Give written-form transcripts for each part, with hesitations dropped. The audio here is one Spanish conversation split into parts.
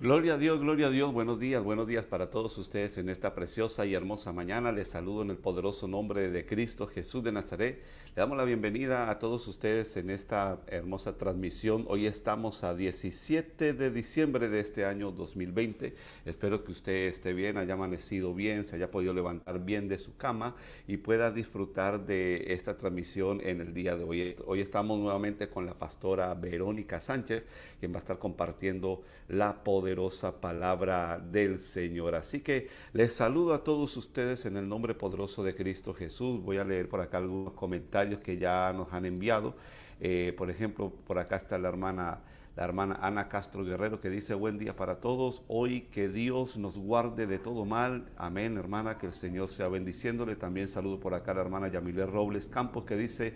Gloria a Dios, buenos días para todos ustedes en esta preciosa y hermosa mañana. Les saludo en el poderoso nombre de Cristo Jesús de Nazaret. Le damos la bienvenida a todos ustedes en esta hermosa transmisión. Hoy estamos a 17 de diciembre de este año 2020. Espero que usted esté bien, haya amanecido bien, se haya podido levantar bien de su cama y pueda disfrutar de esta transmisión en el día de hoy. Hoy estamos nuevamente con la pastora Verónica Sánchez, quien va a estar compartiendo la poderosa palabra del Señor. Así que les saludo a todos ustedes en el nombre poderoso de Cristo Jesús. Voy a leer por acá algunos comentarios que ya nos han enviado. Por ejemplo, por acá está la hermana Ana Castro Guerrero, que dice: buen día para todos, hoy que Dios nos guarde de todo mal, amén, hermana, que el Señor sea bendiciéndole. También saludo por acá a la hermana Yamile Robles Campos, que dice: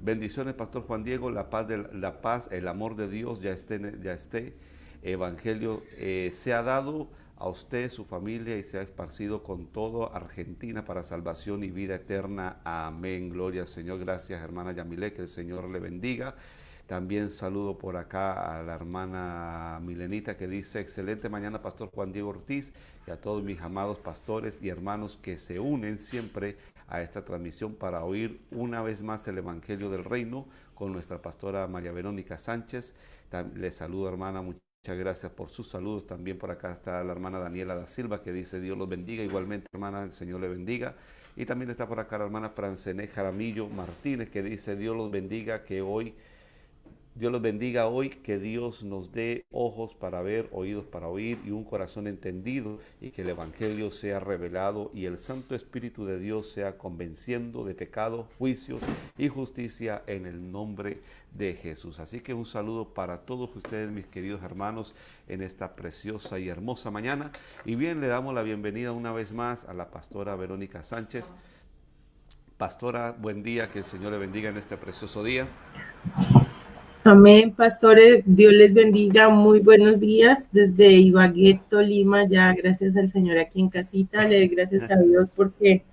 bendiciones, Pastor Juan Diego, la paz, el amor de Dios ya esté evangelio se ha dado a usted, su familia, y se ha esparcido con todo Argentina para salvación y vida eterna. Amén. Gloria al Señor. Gracias, hermana Yamile, que el Señor le bendiga. También saludo por acá a la hermana Milenita, que dice: excelente mañana, Pastor Juan Diego Ortiz, y a todos mis amados pastores y hermanos que se unen siempre a esta transmisión para oír una vez más el Evangelio del Reino con nuestra pastora María Verónica Sánchez. Les saludo, hermana. Muchas gracias por sus saludos. También por acá está la hermana Daniela da Silva, que dice: Dios los bendiga. Igualmente, hermana, el Señor le bendiga. Y también está por acá la hermana Francené Jaramillo Martínez, que dice: Dios los bendiga, Dios los bendiga hoy, que Dios nos dé ojos para ver, oídos para oír y un corazón entendido, y que el Evangelio sea revelado y el Santo Espíritu de Dios sea convenciendo de pecado, juicios y justicia en el nombre de Jesús. Así que un saludo para todos ustedes, mis queridos hermanos, en esta preciosa y hermosa mañana. Y bien, le damos la bienvenida una vez más a la pastora Verónica Sánchez. Pastora, buen día, que el Señor le bendiga en este precioso día. Amén, pastores, Dios les bendiga, muy buenos días desde Ibagué, Tolima, ya gracias al Señor aquí en casita, le doy gracias a Dios porque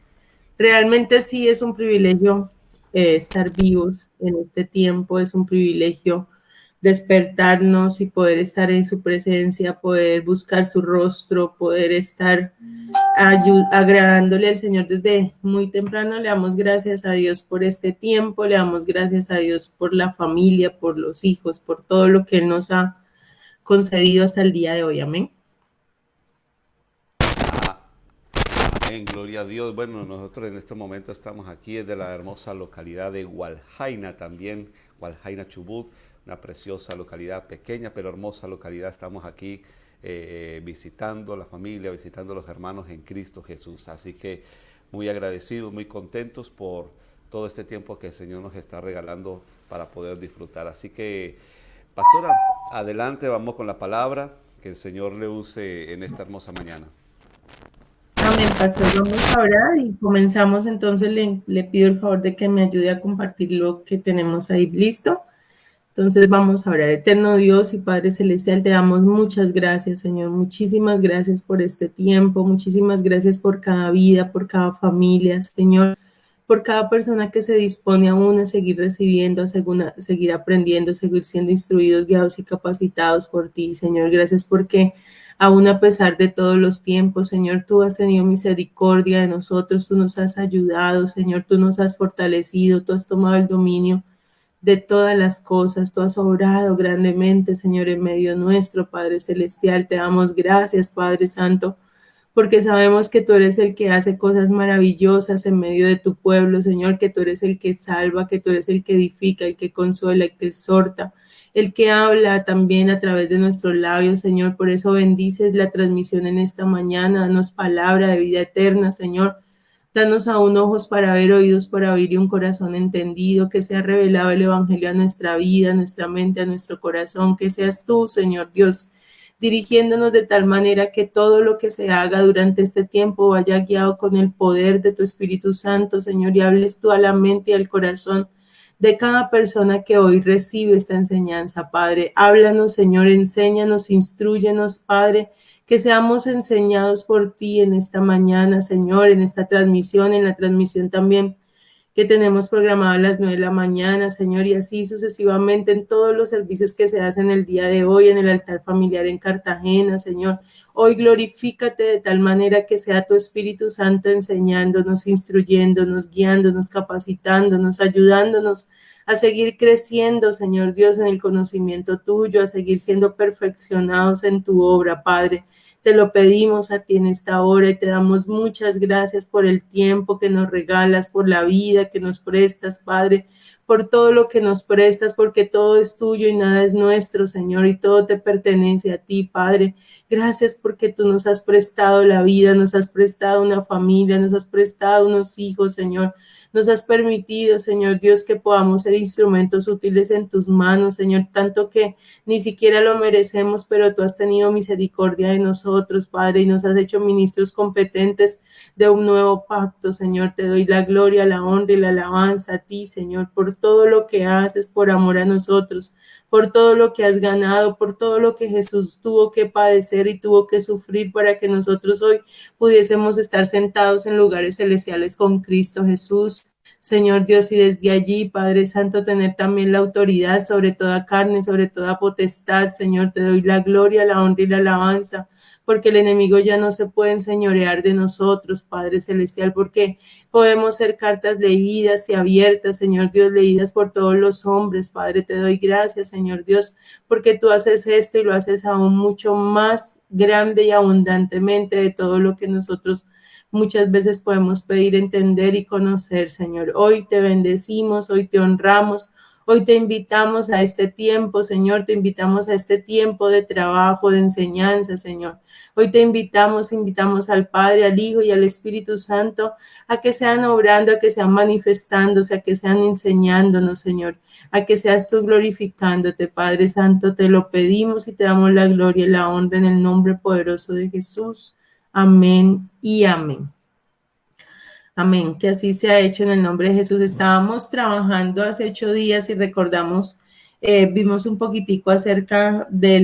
realmente sí es un privilegio estar vivos en este tiempo, es un privilegio despertarnos y poder estar en su presencia, poder buscar su rostro, poder estar agradándole al Señor desde muy temprano. Le damos gracias a Dios por este tiempo, le damos gracias a Dios por la familia, por los hijos, por todo lo que Él nos ha concedido hasta el día de hoy. Amén. Amén, gloria a Dios. Bueno, nosotros en este momento estamos aquí desde la hermosa localidad de Hualjaina, también Hualjaina Chubut, una preciosa localidad, pequeña pero hermosa localidad. Estamos aquí visitando la familia, visitando a los hermanos en Cristo Jesús. Así que muy agradecidos, muy contentos por todo este tiempo que el Señor nos está regalando para poder disfrutar. Así que, pastora, adelante, vamos con la palabra, que el Señor le use en esta hermosa mañana. Amén, pastor. Vamos a orar y comenzamos entonces. Le pido el favor de que me ayude a compartir lo que tenemos ahí listo. Entonces vamos a orar. Eterno Dios y Padre Celestial, te damos muchas gracias, Señor. Muchísimas gracias por este tiempo. Muchísimas gracias por cada vida, por cada familia, Señor. Por cada persona que se dispone aún a seguir recibiendo, a seguir aprendiendo, a seguir siendo instruidos, guiados y capacitados por ti, Señor. Gracias porque aún a pesar de todos los tiempos, Señor, tú has tenido misericordia de nosotros, tú nos has ayudado, Señor, tú nos has fortalecido, tú has tomado el dominio de todas las cosas. Tú has obrado grandemente, Señor, en medio nuestro, Padre Celestial. Te damos gracias, Padre Santo, porque sabemos que tú eres el que hace cosas maravillosas en medio de tu pueblo, Señor, que tú eres el que salva, que tú eres el que edifica, el que consuela, el que exhorta, el que habla también a través de nuestros labios, Señor. Por eso bendices la transmisión en esta mañana. Danos palabra de vida eterna, Señor. Danos aún ojos para ver, oídos para oír y un corazón entendido, que sea revelado el Evangelio a nuestra vida, a nuestra mente, a nuestro corazón, que seas tú, Señor Dios, dirigiéndonos de tal manera que todo lo que se haga durante este tiempo vaya guiado con el poder de tu Espíritu Santo, Señor, y hables tú a la mente y al corazón de cada persona que hoy recibe esta enseñanza, Padre. Háblanos, Señor, enséñanos, instrúyenos, Padre, que seamos enseñados por ti en esta mañana, Señor, en esta transmisión, en la transmisión también que tenemos programado a las 9 de la mañana, Señor, y así sucesivamente en todos los servicios que se hacen el día de hoy en el altar familiar en Cartagena, Señor. Hoy glorifícate de tal manera que sea tu Espíritu Santo enseñándonos, instruyéndonos, guiándonos, capacitándonos, ayudándonos a seguir creciendo, Señor Dios, en el conocimiento tuyo, a seguir siendo perfeccionados en tu obra, Padre. Te lo pedimos a ti en esta hora y te damos muchas gracias por el tiempo que nos regalas, por la vida que nos prestas, Padre, por todo lo que nos prestas, porque todo es tuyo y nada es nuestro, Señor, y todo te pertenece a ti, Padre. Gracias porque tú nos has prestado la vida, nos has prestado una familia, nos has prestado unos hijos, Señor. Nos has permitido, Señor Dios, que podamos ser instrumentos útiles en tus manos, Señor, tanto que ni siquiera lo merecemos, pero tú has tenido misericordia de nosotros, Padre, y nos has hecho ministros competentes de un nuevo pacto, Señor. Te doy la gloria, la honra y la alabanza a ti, Señor, por todo lo que haces, por amor a nosotros, por todo lo que has ganado, por todo lo que Jesús tuvo que padecer y tuvo que sufrir para que nosotros hoy pudiésemos estar sentados en lugares celestiales con Cristo Jesús. Señor Dios, y desde allí, Padre Santo, tener también la autoridad sobre toda carne, sobre toda potestad. Señor, te doy la gloria, la honra y la alabanza, porque el enemigo ya no se puede enseñorear de nosotros, Padre Celestial, porque podemos ser cartas leídas y abiertas, Señor Dios, leídas por todos los hombres. Padre, te doy gracias, Señor Dios, porque tú haces esto y lo haces aún mucho más grande y abundantemente de todo lo que nosotros muchas veces podemos pedir, entender y conocer, Señor. Hoy te bendecimos, hoy te honramos, hoy te invitamos a este tiempo, Señor, te invitamos a este tiempo de trabajo, de enseñanza, Señor. Hoy te invitamos al Padre, al Hijo y al Espíritu Santo a que sean obrando, a que sean manifestándose, a que sean enseñándonos, Señor, a que seas tú glorificándote, Padre Santo. Te lo pedimos y te damos la gloria y la honra en el nombre poderoso de Jesús. Amén y amén. Amén, que así se ha hecho en el nombre de Jesús. Estábamos trabajando hace 8 días y recordamos, vimos un poquitico acerca de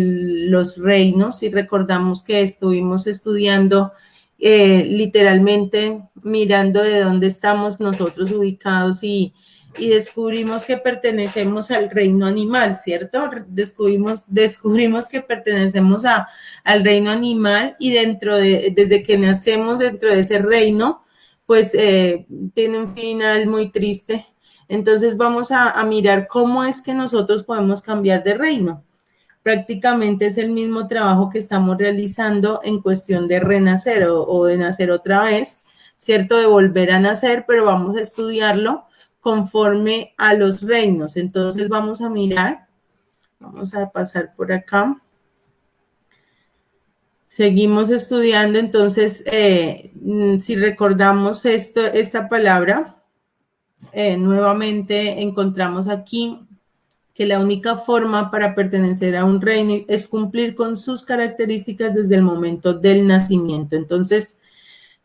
los reinos y recordamos que estuvimos estudiando literalmente mirando de dónde estamos nosotros ubicados y descubrimos que pertenecemos al reino animal, ¿cierto? Descubrimos que pertenecemos al reino animal y desde que nacemos dentro de ese reino, pues tiene un final muy triste. Entonces vamos a mirar cómo es que nosotros podemos cambiar de reino. Prácticamente es el mismo trabajo que estamos realizando en cuestión de renacer o de nacer otra vez, ¿cierto? De volver a nacer, pero vamos a estudiarlo conforme a los reinos. Entonces vamos a mirar, vamos a pasar por acá. Seguimos estudiando, entonces, si recordamos esta palabra, nuevamente encontramos aquí que la única forma para pertenecer a un reino es cumplir con sus características desde el momento del nacimiento. Entonces,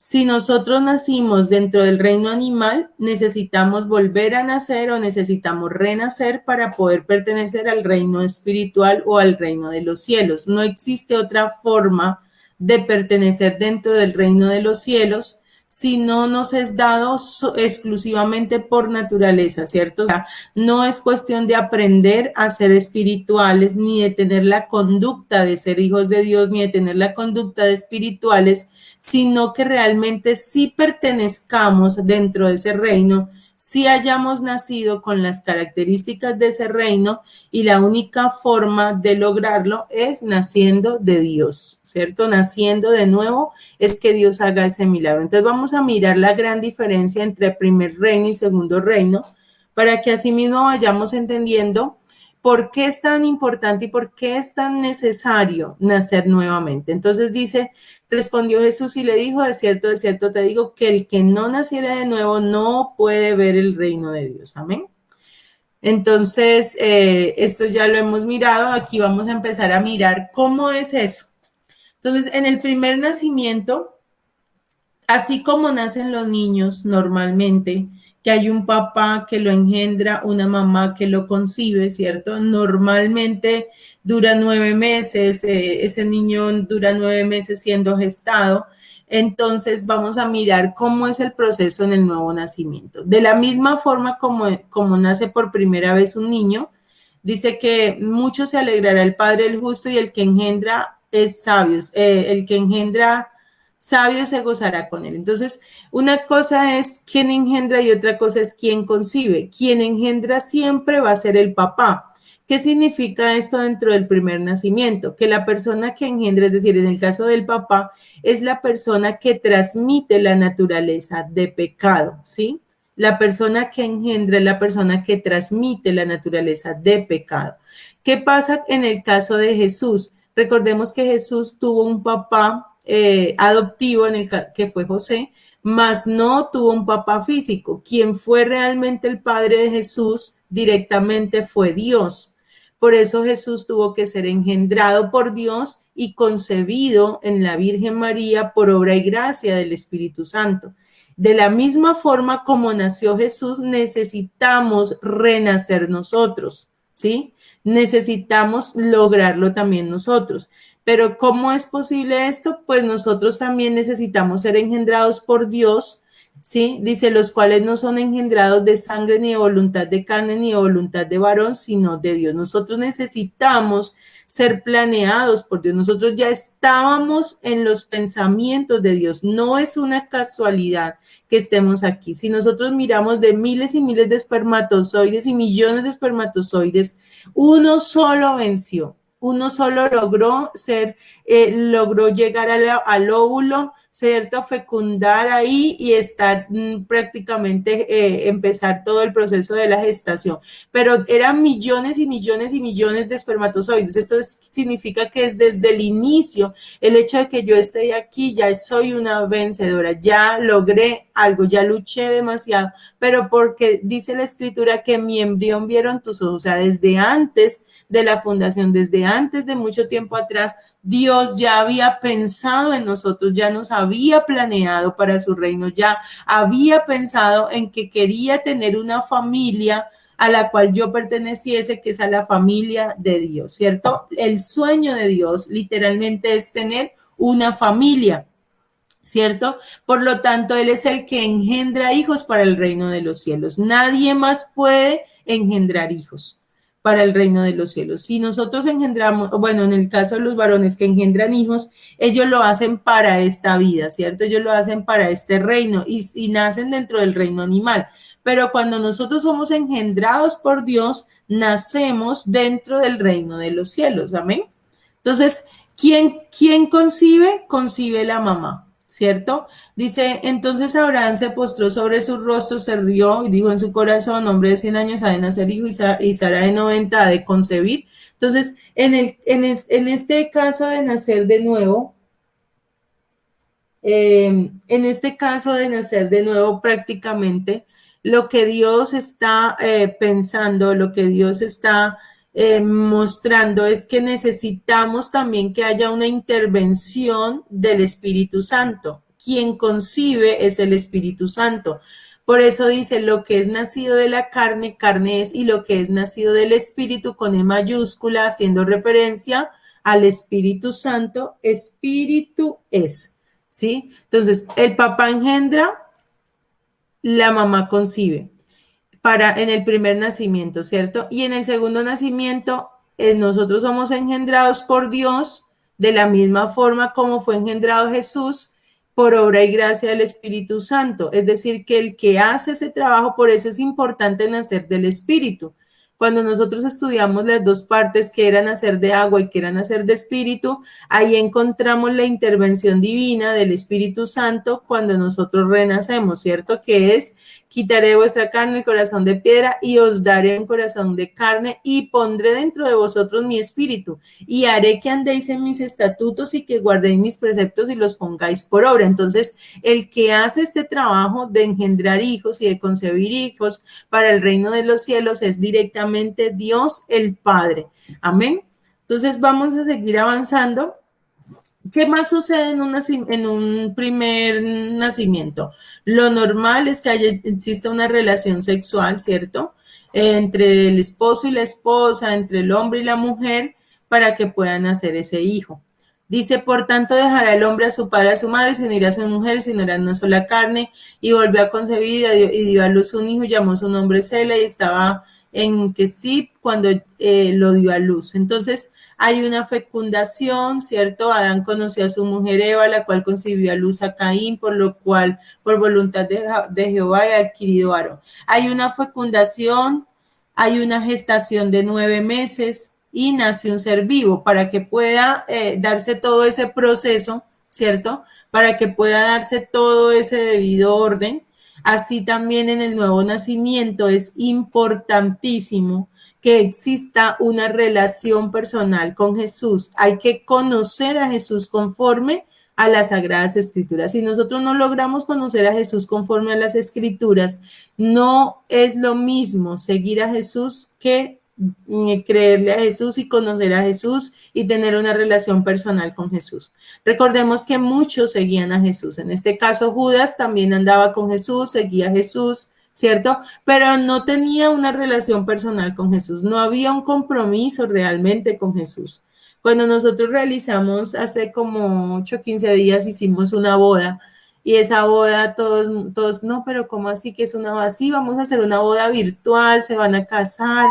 si nosotros nacimos dentro del reino animal, necesitamos volver a nacer o necesitamos renacer para poder pertenecer al reino espiritual o al reino de los cielos. No existe otra forma de pertenecer dentro del reino de los cielos si no nos es dado exclusivamente por naturaleza, ¿cierto? O sea, no es cuestión de aprender a ser espirituales, ni de tener la conducta de ser hijos de Dios, ni de tener la conducta de espirituales, sino que realmente sí pertenezcamos dentro de ese reino, sí hayamos nacido con las características de ese reino y la única forma de lograrlo es naciendo de Dios, ¿cierto? Naciendo de nuevo es que Dios haga ese milagro. Entonces vamos a mirar la gran diferencia entre primer reino y segundo reino para que así mismo vayamos entendiendo ¿por qué es tan importante y por qué es tan necesario nacer nuevamente? Entonces dice, respondió Jesús y le dijo, de cierto te digo, que el que no naciera de nuevo no puede ver el reino de Dios. Amén. Entonces, esto ya lo hemos mirado. Aquí vamos a empezar a mirar cómo es eso. Entonces, en el primer nacimiento, así como nacen los niños normalmente, que hay un papá que lo engendra, una mamá que lo concibe, ¿cierto? Normalmente dura 9 meses, ese niño dura 9 meses siendo gestado. Entonces vamos a mirar cómo es el proceso en el nuevo nacimiento. De la misma forma como nace por primera vez un niño, dice que mucho se alegrará el Padre del justo y el que engendra es sabios, el que engendra sabio se gozará con él. Entonces, una cosa es quién engendra y otra cosa es quién concibe. Quien engendra siempre va a ser el papá. ¿Qué significa esto dentro del primer nacimiento? Que la persona que engendra, es decir, en el caso del papá, es la persona que transmite la naturaleza de pecado, ¿sí? La persona que engendra es la persona que transmite la naturaleza de pecado. ¿Qué pasa en el caso de Jesús? Recordemos que Jesús tuvo un papá adoptivo que fue José, mas no tuvo un papá físico. Quien fue realmente el padre de Jesús directamente fue Dios. Por eso Jesús tuvo que ser engendrado por Dios y concebido en la Virgen María por obra y gracia del Espíritu Santo. De la misma forma como nació Jesús, necesitamos renacer nosotros, ¿sí? Necesitamos lograrlo también nosotros. Pero ¿cómo es posible esto? Pues nosotros también necesitamos ser engendrados por Dios, ¿sí? Dice, los cuales no son engendrados de sangre, ni de voluntad de carne, ni de voluntad de varón, sino de Dios. Nosotros necesitamos ser planeados por Dios. Nosotros ya estábamos en los pensamientos de Dios. No es una casualidad que estemos aquí. Si nosotros miramos de miles y miles de espermatozoides y millones de espermatozoides, uno solo venció. Uno solo logró logró llegar al óvulo, ¿cierto? Fecundar ahí y estar prácticamente empezar todo el proceso de la gestación. Pero eran millones y millones y millones de espermatozoides. Esto significa que es desde el inicio, el hecho de que yo esté aquí, ya soy una vencedora, ya logré algo, ya luché demasiado, pero porque dice la escritura que mi embrión vieron tus ojos, o sea, desde antes de la fundación, desde antes de mucho tiempo atrás, Dios ya había pensado en nosotros, ya nos había planeado para su reino, ya había pensado en que quería tener una familia a la cual yo perteneciese, que es a la familia de Dios, ¿cierto? El sueño de Dios literalmente es tener una familia, ¿cierto? Por lo tanto, Él es el que engendra hijos para el reino de los cielos. Nadie más puede engendrar hijos para el reino de los cielos. Si nosotros engendramos, bueno, en el caso de los varones que engendran hijos, ellos lo hacen para esta vida, ¿cierto? Ellos lo hacen para este reino y nacen dentro del reino animal. Pero cuando nosotros somos engendrados por Dios, nacemos dentro del reino de los cielos. Amén. Entonces, ¿quién concibe? Concibe la mamá, ¿cierto? Dice, entonces Abraham se postró sobre su rostro, se rió y dijo en su corazón, hombre de 100 años ha de nacer hijo y Sara de 90 ha de concebir. Entonces, en este caso de nacer de nuevo, prácticamente lo que Dios está pensando, lo que Dios está mostrando es que necesitamos también que haya una intervención del Espíritu Santo. Quien concibe es el Espíritu Santo. Por eso dice, lo que es nacido de la carne, carne es, y lo que es nacido del Espíritu, con E mayúscula, haciendo referencia al Espíritu Santo, Espíritu es, ¿sí? Entonces, el papá engendra, la mamá concibe en el primer nacimiento, ¿cierto? Y en el segundo nacimiento, nosotros somos engendrados por Dios de la misma forma como fue engendrado Jesús por obra y gracia del Espíritu Santo. Es decir, que el que hace ese trabajo, por eso es importante nacer del Espíritu. Cuando nosotros estudiamos las dos partes, que era nacer de agua y que era nacer de espíritu, ahí encontramos la intervención divina del Espíritu Santo cuando nosotros renacemos, ¿cierto? Que es, quitaré vuestra carne, el corazón de piedra, y os daré un corazón de carne, y pondré dentro de vosotros mi espíritu, y haré que andéis en mis estatutos y que guardéis mis preceptos y los pongáis por obra. Entonces, el que hace este trabajo de engendrar hijos y de concebir hijos para el reino de los cielos es directamente Dios el Padre. Amén. Entonces vamos a seguir avanzando. ¿Qué más sucede en un primer nacimiento? Lo normal es que exista una relación sexual, ¿cierto? Entre el esposo y la esposa, entre el hombre y la mujer, para que puedan nacer ese hijo. Dice, por tanto dejará el hombre a su padre, a su madre, se unirá a su mujer, se unirán una sola carne, y volvió a concebir y dio a luz un hijo, llamó su nombre Sela, y estaba en Kesib cuando lo dio a luz. Entonces hay una fecundación, ¿cierto? Adán conoció a su mujer Eva, la cual concibió a luz a Caín, por lo cual, por voluntad de Jehová, he adquirido Aarón. Hay una fecundación, hay una gestación de 9 meses, y nace un ser vivo para que pueda darse todo ese proceso, ¿cierto? Para que pueda darse todo ese debido orden. Así también en el nuevo nacimiento es importantísimo que exista una relación personal con Jesús. Hay que conocer a Jesús conforme a las Sagradas Escrituras. Si nosotros no logramos conocer a Jesús conforme a las Escrituras, no es lo mismo seguir a Jesús que creerle a Jesús y conocer a Jesús y tener una relación personal con Jesús. Recordemos que muchos seguían a Jesús. En este caso, Judas también andaba con Jesús, seguía a Jesús, ¿cierto? Pero no tenía una relación personal con Jesús. No había un compromiso realmente con Jesús. Cuando nosotros realizamos hace como 8, 15 días, hicimos una boda, y esa boda todos, no, pero ¿cómo así que es una boda? Sí, vamos a hacer una boda virtual, se van a casar,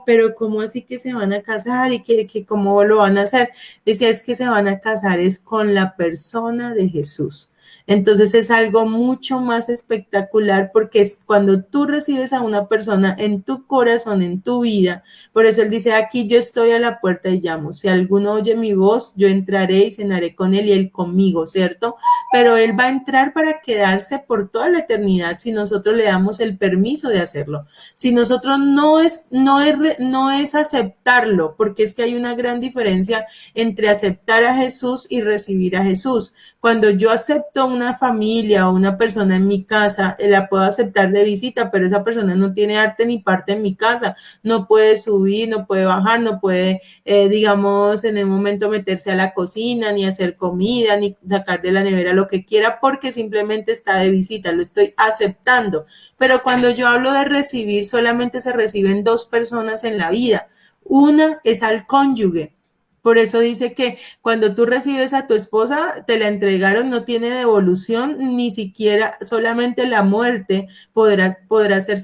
pero ¿cómo así que se van a casar? ¿Y que cómo lo van a hacer? Decía, es que se van a casar es con la persona de Jesús. Entonces es algo mucho más espectacular, porque es cuando tú recibes a una persona en tu corazón, en tu vida. Por eso él dice, aquí yo estoy a la puerta y llamo. Si alguno oye mi voz, yo entraré y cenaré con él y él conmigo, ¿cierto? Pero él va a entrar para quedarse por toda la eternidad si nosotros le damos el permiso de hacerlo. Si nosotros no es aceptarlo, porque es que hay una gran diferencia entre aceptar a Jesús y recibir a Jesús. Cuando yo acepto una familia o una persona en mi casa, la puedo aceptar de visita, pero esa persona no tiene arte ni parte en mi casa, no puede subir, no puede bajar, no puede, digamos, en el momento meterse a la cocina, ni hacer comida, ni sacar de la nevera lo que quiera, porque simplemente está de visita, lo estoy aceptando. Pero cuando yo hablo de recibir, solamente se reciben 2 personas en la vida. Una es al cónyuge. Por eso dice que cuando tú recibes a tu esposa, te la entregaron, no tiene devolución, ni siquiera solamente la muerte podrá ser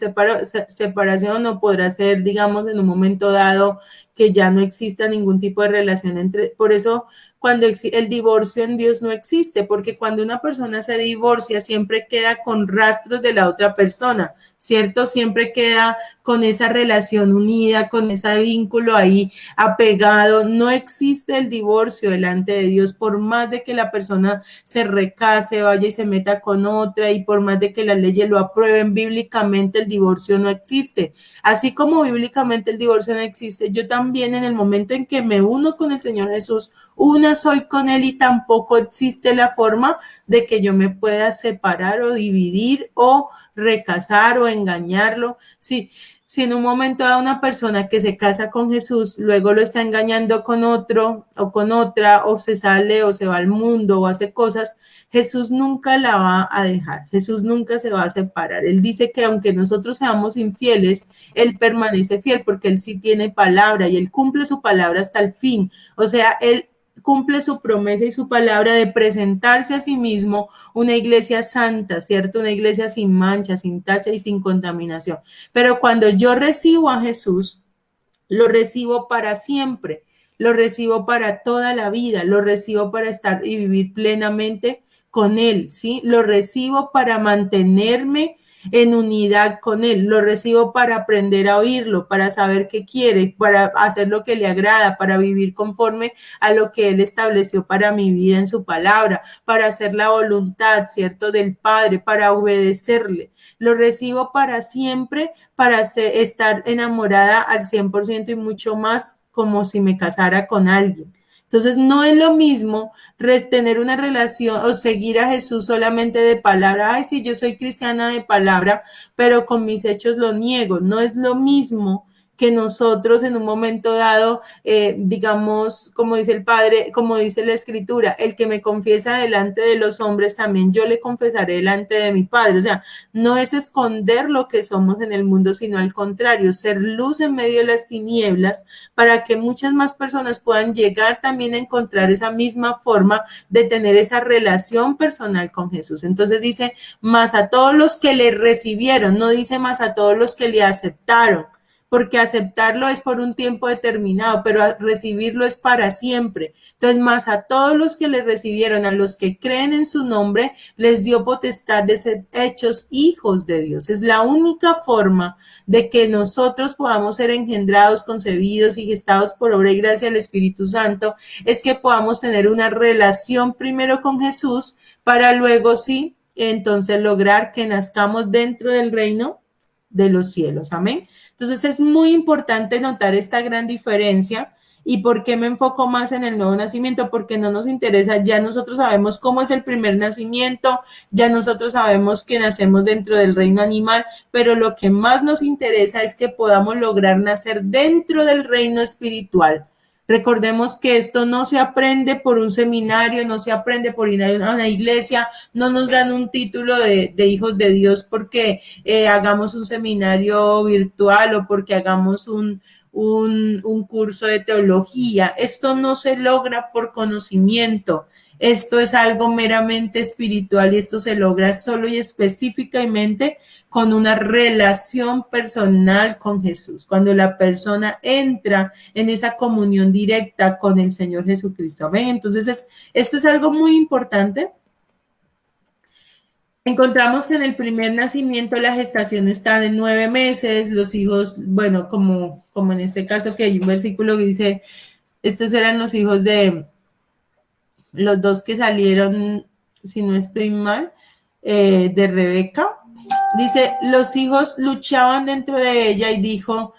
separación, o podrá ser, digamos, en un momento dado que ya no exista ningún tipo de relación entre. Por eso cuando el divorcio en Dios no existe, porque cuando una persona se divorcia siempre queda con rastros de la otra persona, ¿cierto? Siempre queda con esa relación unida, con ese vínculo ahí apegado. No existe el divorcio delante de Dios, por más de que la persona se recase, vaya y se meta con otra, y por más de que las leyes lo aprueben, bíblicamente el divorcio no existe. Así como bíblicamente el divorcio no existe, yo también en el momento en que me uno con el Señor Jesús, una soy con Él, y tampoco existe la forma de que yo me pueda separar o dividir o recasar o engañarlo. Si en un momento da una persona que se casa con Jesús, luego lo está engañando con otro o con otra, o se sale o se va al mundo o hace cosas, Jesús nunca la va a dejar, Jesús nunca se va a separar. Él dice que aunque nosotros seamos infieles, Él permanece fiel, porque Él sí tiene palabra y Él cumple su palabra hasta el fin. O sea, Él cumple su promesa y su palabra de presentarse a sí mismo una iglesia santa, ¿cierto? Una iglesia sin mancha, sin tacha y sin contaminación. Pero cuando yo recibo a Jesús, lo recibo para siempre, lo recibo para toda la vida, lo recibo para estar y vivir plenamente con Él, ¿sí? Lo recibo para mantenerme en unidad con Él, lo recibo para aprender a oírlo, para saber qué quiere, para hacer lo que le agrada, para vivir conforme a lo que Él estableció para mi vida en su palabra, para hacer la voluntad, ¿cierto?, del Padre, para obedecerle. Lo recibo para siempre, para estar enamorada al 100% y mucho más, como si me casara con alguien. Entonces no es lo mismo tener una relación o seguir a Jesús solamente de palabra. Ay, sí, yo soy cristiana de palabra, pero con mis hechos lo niego. No es lo mismo que nosotros en un momento dado, digamos, como dice el Padre, como dice la Escritura, el que me confiesa delante de los hombres, también yo le confesaré delante de mi Padre. O sea, no es esconder lo que somos en el mundo, sino al contrario, ser luz en medio de las tinieblas para que muchas más personas puedan llegar también a encontrar esa misma forma de tener esa relación personal con Jesús. Entonces dice, más a todos los que le recibieron, no dice más a todos los que le aceptaron, porque aceptarlo es por un tiempo determinado, pero recibirlo es para siempre. Entonces, más a todos los que le recibieron, a los que creen en su nombre, les dio potestad de ser hechos hijos de Dios. Es la única forma de que nosotros podamos ser engendrados, concebidos y gestados por obra y gracia del Espíritu Santo, es que podamos tener una relación primero con Jesús para luego sí, entonces lograr que nazcamos dentro del reino de los cielos. Amén. Entonces es muy importante notar esta gran diferencia. ¿Y por qué me enfoco más en el nuevo nacimiento? Porque no nos interesa, ya nosotros sabemos cómo es el primer nacimiento, ya nosotros sabemos que nacemos dentro del reino animal, pero lo que más nos interesa es que podamos lograr nacer dentro del reino espiritual. Recordemos que esto no se aprende por un seminario, no se aprende por ir a una iglesia, no nos dan un título de hijos de Dios porque hagamos un seminario virtual o porque hagamos un curso de teología. Esto no se logra por conocimiento. Esto es algo meramente espiritual y esto se logra solo y específicamente con una relación personal con Jesús, cuando la persona entra en esa comunión directa con el Señor Jesucristo. ¿Ven? Entonces, esto es algo muy importante. Encontramos que en el primer nacimiento la gestación está de 9 meses, los hijos, bueno, como en este caso que hay un versículo que dice, estos eran los hijos de los dos que salieron, si no estoy mal, de Rebeca. Dice, los hijos luchaban dentro de ella y dijo,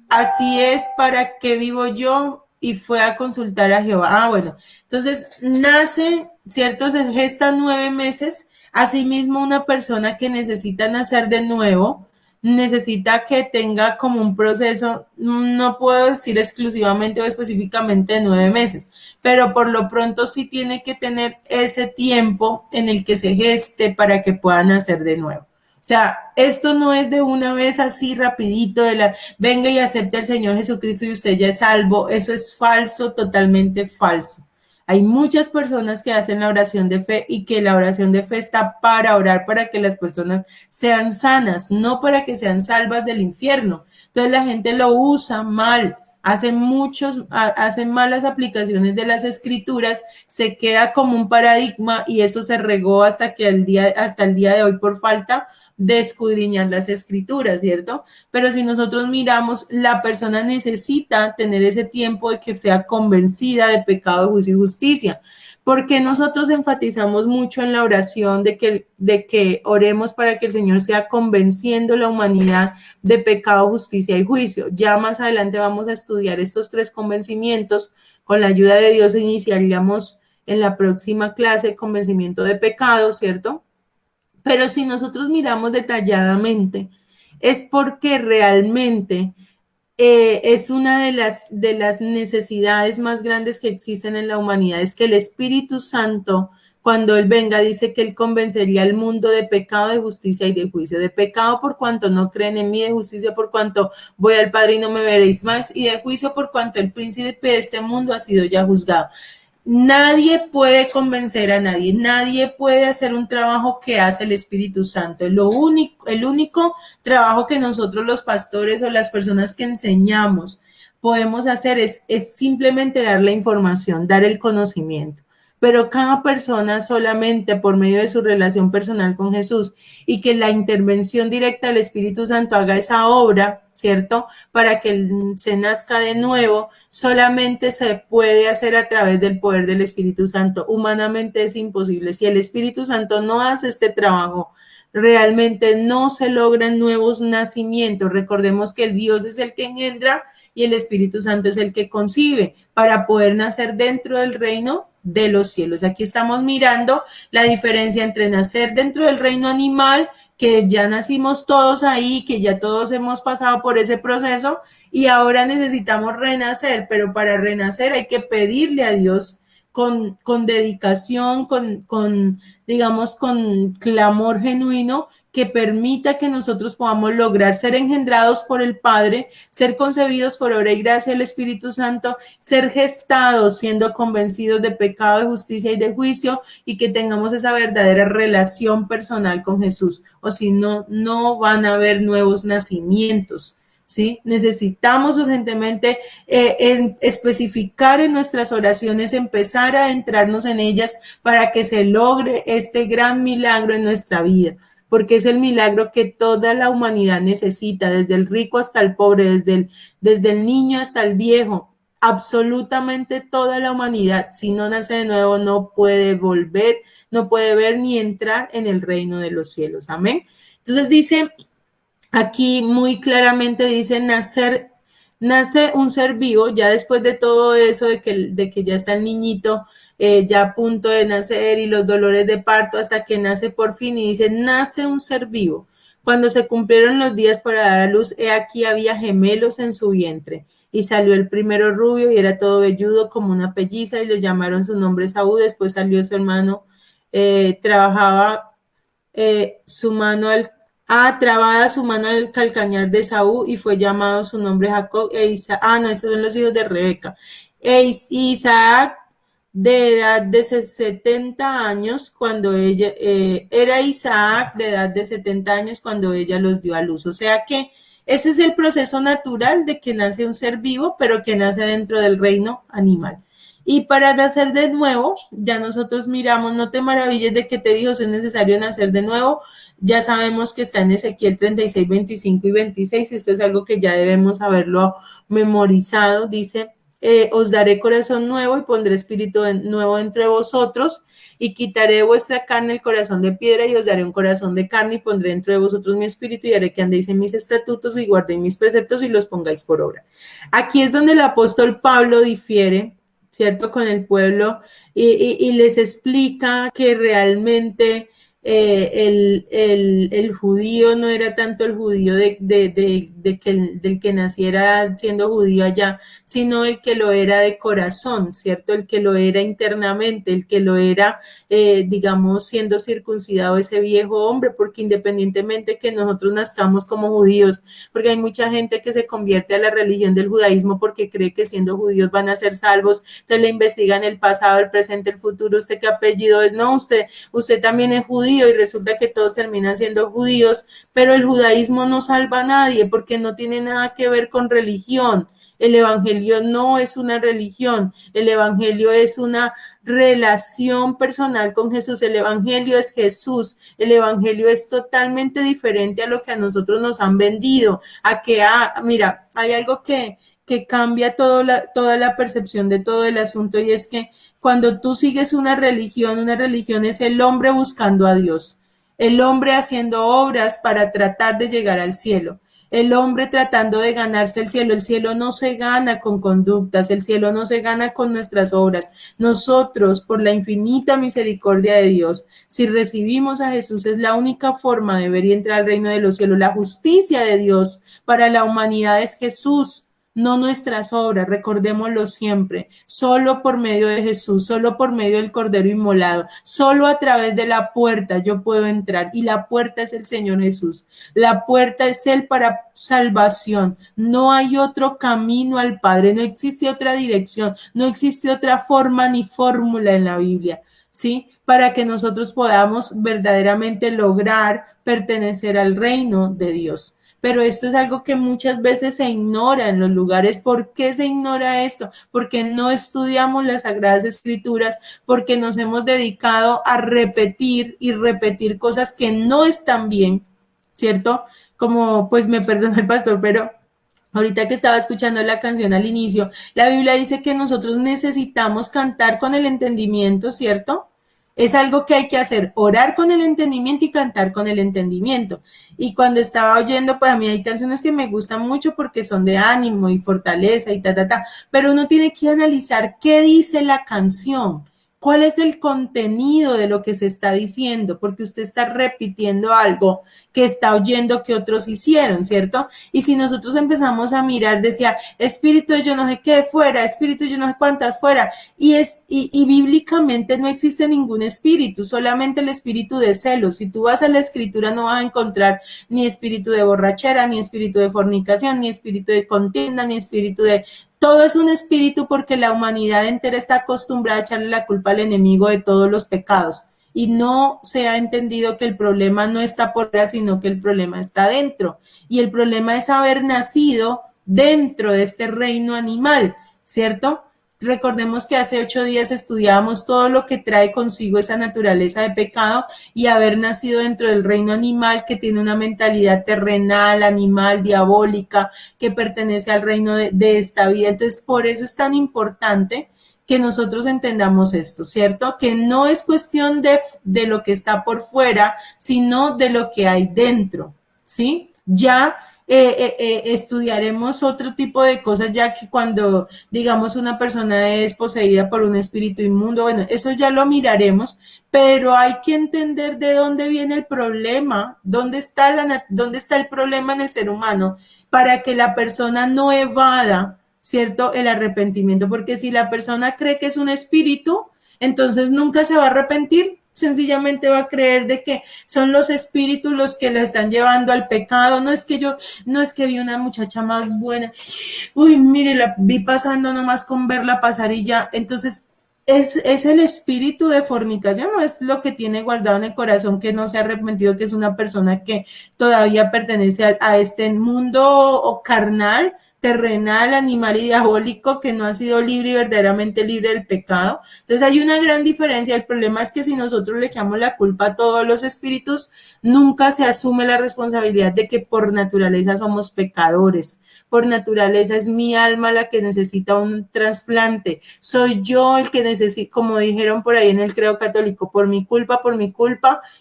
así es para que vivo yo, y fue a consultar a Jehová. Ah, bueno, entonces nace, ¿cierto? Se gesta 9 meses. Asimismo, una persona que necesita nacer de nuevo, necesita que tenga como un proceso, no puedo decir exclusivamente o específicamente de 9 meses, pero por lo pronto sí tiene que tener ese tiempo en el que se geste para que pueda nacer de nuevo. O sea, esto no es de una vez así rapidito, venga y acepte al Señor Jesucristo y usted ya es salvo. Eso es falso, totalmente falso. Hay muchas personas que hacen la oración de fe y que la oración de fe está para orar para que las personas sean sanas, no para que sean salvas del infierno. Entonces la gente lo usa mal. Hacen malas aplicaciones de las escrituras, se queda como un paradigma y eso se regó hasta el día de hoy por falta de escudriñar las escrituras, ¿cierto? Pero si nosotros miramos, la persona necesita tener ese tiempo de que sea convencida de pecado, juicio y justicia. Porque nosotros enfatizamos mucho en la oración de que oremos para que el Señor sea convenciendo a la humanidad de pecado, justicia y juicio. Ya más adelante vamos a estudiar estos 3 convencimientos. Con la ayuda de Dios iniciaríamos en la próxima clase convencimiento de pecado, ¿cierto? Pero si nosotros miramos detalladamente, es porque realmente es una de las necesidades más grandes que existen en la humanidad, es que el Espíritu Santo, cuando Él venga, dice que Él convencería al mundo de pecado, de justicia y de juicio. De pecado por cuanto no creen en mí, de justicia por cuanto voy al Padre y no me veréis más, y de juicio por cuanto el príncipe de este mundo ha sido ya juzgado. Nadie puede convencer a nadie, nadie puede hacer un trabajo que hace el Espíritu Santo. El único trabajo que nosotros los pastores o las personas que enseñamos podemos hacer es simplemente dar la información, dar el conocimiento. Pero cada persona solamente por medio de su relación personal con Jesús y que la intervención directa del Espíritu Santo haga esa obra, ¿cierto? Para que se nazca de nuevo, solamente se puede hacer a través del poder del Espíritu Santo. Humanamente es imposible. Si el Espíritu Santo no hace este trabajo, realmente no se logran nuevos nacimientos. Recordemos que el Dios es el que engendra y el Espíritu Santo es el que concibe para poder nacer dentro del reino de los cielos. Aquí estamos mirando la diferencia entre nacer dentro del reino animal, que ya nacimos todos ahí, que ya todos hemos pasado por ese proceso y ahora necesitamos renacer, pero para renacer hay que pedirle a Dios con dedicación, digamos, con clamor genuino, que permita que nosotros podamos lograr ser engendrados por el Padre, ser concebidos por obra y gracia del Espíritu Santo, ser gestados siendo convencidos de pecado, de justicia y de juicio, y que tengamos esa verdadera relación personal con Jesús. O si no, no van a haber nuevos nacimientos. ¿Sí? Necesitamos urgentemente especificar en nuestras oraciones, empezar a adentrarnos en ellas para que se logre este gran milagro en nuestra vida, porque es el milagro que toda la humanidad necesita, desde el rico hasta el pobre, desde el niño hasta el viejo, absolutamente toda la humanidad, si no nace de nuevo, no puede volver, no puede ver ni entrar en el reino de los cielos. Amén. Entonces dice, aquí muy claramente dice, nace un ser vivo, ya después de todo eso, de que ya está el niñito ya a punto de nacer y los dolores de parto hasta que nace por fin, y dice, nace un ser vivo. Cuando se cumplieron los días para dar a luz, he aquí había gemelos en su vientre. Y salió el primero rubio y era todo velludo como una pelliza, y lo llamaron su nombre Saúl. Después salió su hermano, trababa su mano trabada su mano al calcañar de Saúl, y fue llamado su nombre Jacob e Isaac. No, esos son los hijos de Rebeca. Isaac, de edad de 70 años, cuando ella, era Isaac de edad de 70 años cuando ella los dio a luz. O sea que ese es el proceso natural de que nace un ser vivo, pero que nace dentro del reino animal. Y para nacer de nuevo, ya nosotros miramos, no te maravilles de que te dijo, es necesario nacer de nuevo. Ya sabemos que está en Ezequiel 36, 25 y 26. Esto es algo que ya debemos haberlo memorizado. Dice, os daré corazón nuevo y pondré espíritu nuevo entre vosotros, y quitaré de vuestra carne el corazón de piedra y os daré un corazón de carne, y pondré dentro de vosotros mi espíritu y haré que andéis en mis estatutos y guardéis mis preceptos y los pongáis por obra. Aquí es donde el apóstol Pablo difiere, ¿cierto?, con el pueblo y les explica que realmente el judío no era tanto el judío del que naciera siendo judío allá, sino el que lo era de corazón, ¿cierto? El que lo era internamente, el que lo era, digamos, siendo circuncidado ese viejo hombre, porque independientemente que nosotros nazcamos como judíos, porque hay mucha gente que se convierte a la religión del judaísmo porque cree que siendo judíos van a ser salvos, entonces le investigan el pasado, el presente, el futuro, usted qué apellido es, no, usted también es judío, y resulta que todos terminan siendo judíos, pero el judaísmo no salva a nadie porque no tiene nada que ver con religión. El evangelio no es una religión, el evangelio es una relación personal con Jesús, el evangelio es Jesús, el evangelio es totalmente diferente a lo que a nosotros nos han vendido, mira, hay algo que cambia toda la percepción de todo el asunto, y es que cuando tú sigues una religión es el hombre buscando a Dios, el hombre haciendo obras para tratar de llegar al cielo, el hombre tratando de ganarse el cielo no se gana con conductas, el cielo no se gana con nuestras obras. Nosotros, por la infinita misericordia de Dios, si recibimos a Jesús, es la única forma de ver y entrar al reino de los cielos. La justicia de Dios para la humanidad es Jesús, no nuestras obras, recordémoslo siempre, solo por medio de Jesús, solo por medio del Cordero inmolado, solo a través de la puerta yo puedo entrar, y la puerta es el Señor Jesús, la puerta es Él para salvación, no hay otro camino al Padre, no existe otra dirección, no existe otra forma ni fórmula en la Biblia, ¿sí? Para que nosotros podamos verdaderamente lograr pertenecer al reino de Dios. Pero esto es algo que muchas veces se ignora en los lugares. ¿Por qué se ignora esto? Porque no estudiamos las Sagradas Escrituras, porque nos hemos dedicado a repetir y repetir cosas que no están bien, ¿cierto? Como, pues me perdona el pastor, pero ahorita que estaba escuchando la canción al inicio, la Biblia dice que nosotros necesitamos cantar con el entendimiento, ¿cierto? Es algo que hay que hacer, orar con el entendimiento y cantar con el entendimiento. Y cuando estaba oyendo, pues a mí hay canciones que me gustan mucho porque son de ánimo y fortaleza y pero uno tiene que analizar qué dice la canción, ¿Cuál es el contenido de lo que se está diciendo? Porque usted está repitiendo algo que está oyendo que otros hicieron, ¿cierto? Y si nosotros empezamos a mirar, decía, espíritu de yo no sé qué fuera, espíritu de yo no sé cuántas fuera, y bíblicamente no existe ningún espíritu, solamente el espíritu de celos. Si tú vas a la escritura no vas a encontrar ni espíritu de borrachera, ni espíritu de fornicación, ni espíritu de contienda, ni espíritu de... Todo es un espíritu porque la humanidad entera está acostumbrada a echarle la culpa al enemigo de todos los pecados y no se ha entendido que el problema no está por fuera, sino que el problema está dentro. Y el problema es haber nacido dentro de este reino animal, ¿cierto? Recordemos que hace 8 días estudiábamos todo lo que trae consigo esa naturaleza de pecado y haber nacido dentro del reino animal que tiene una mentalidad terrenal, animal, diabólica, que pertenece al reino de esta vida. Entonces, por eso es tan importante que nosotros entendamos esto, ¿cierto? Que no es cuestión de lo que está por fuera, sino de lo que hay dentro, ¿sí? Ya estudiaremos otro tipo de cosas, ya que cuando, digamos, una persona es poseída por un espíritu inmundo, bueno, eso ya lo miraremos, pero hay que entender de dónde viene el problema, dónde está el problema en el ser humano, para que la persona no evada, ¿cierto?, el arrepentimiento, porque si la persona cree que es un espíritu, entonces nunca se va a arrepentir, sencillamente va a creer de que son los espíritus los que la están llevando al pecado. No es que vi una muchacha más buena, uy, mire, la vi pasando nomás con verla pasar y ya. Entonces, es el espíritu de fornicación, no es lo que tiene guardado en el corazón que no se ha arrepentido, que es una persona que todavía pertenece a este mundo o carnal, terrenal, animal y diabólico, que no ha sido libre y verdaderamente libre del pecado. Entonces hay una gran diferencia. El problema es que si nosotros le echamos la culpa a todos los espíritus, nunca se asume la responsabilidad de que por naturaleza somos pecadores. Por naturaleza es mi alma la que necesita un trasplante. Soy yo el que necesita, como dijeron por ahí en el credo católico, por mi culpa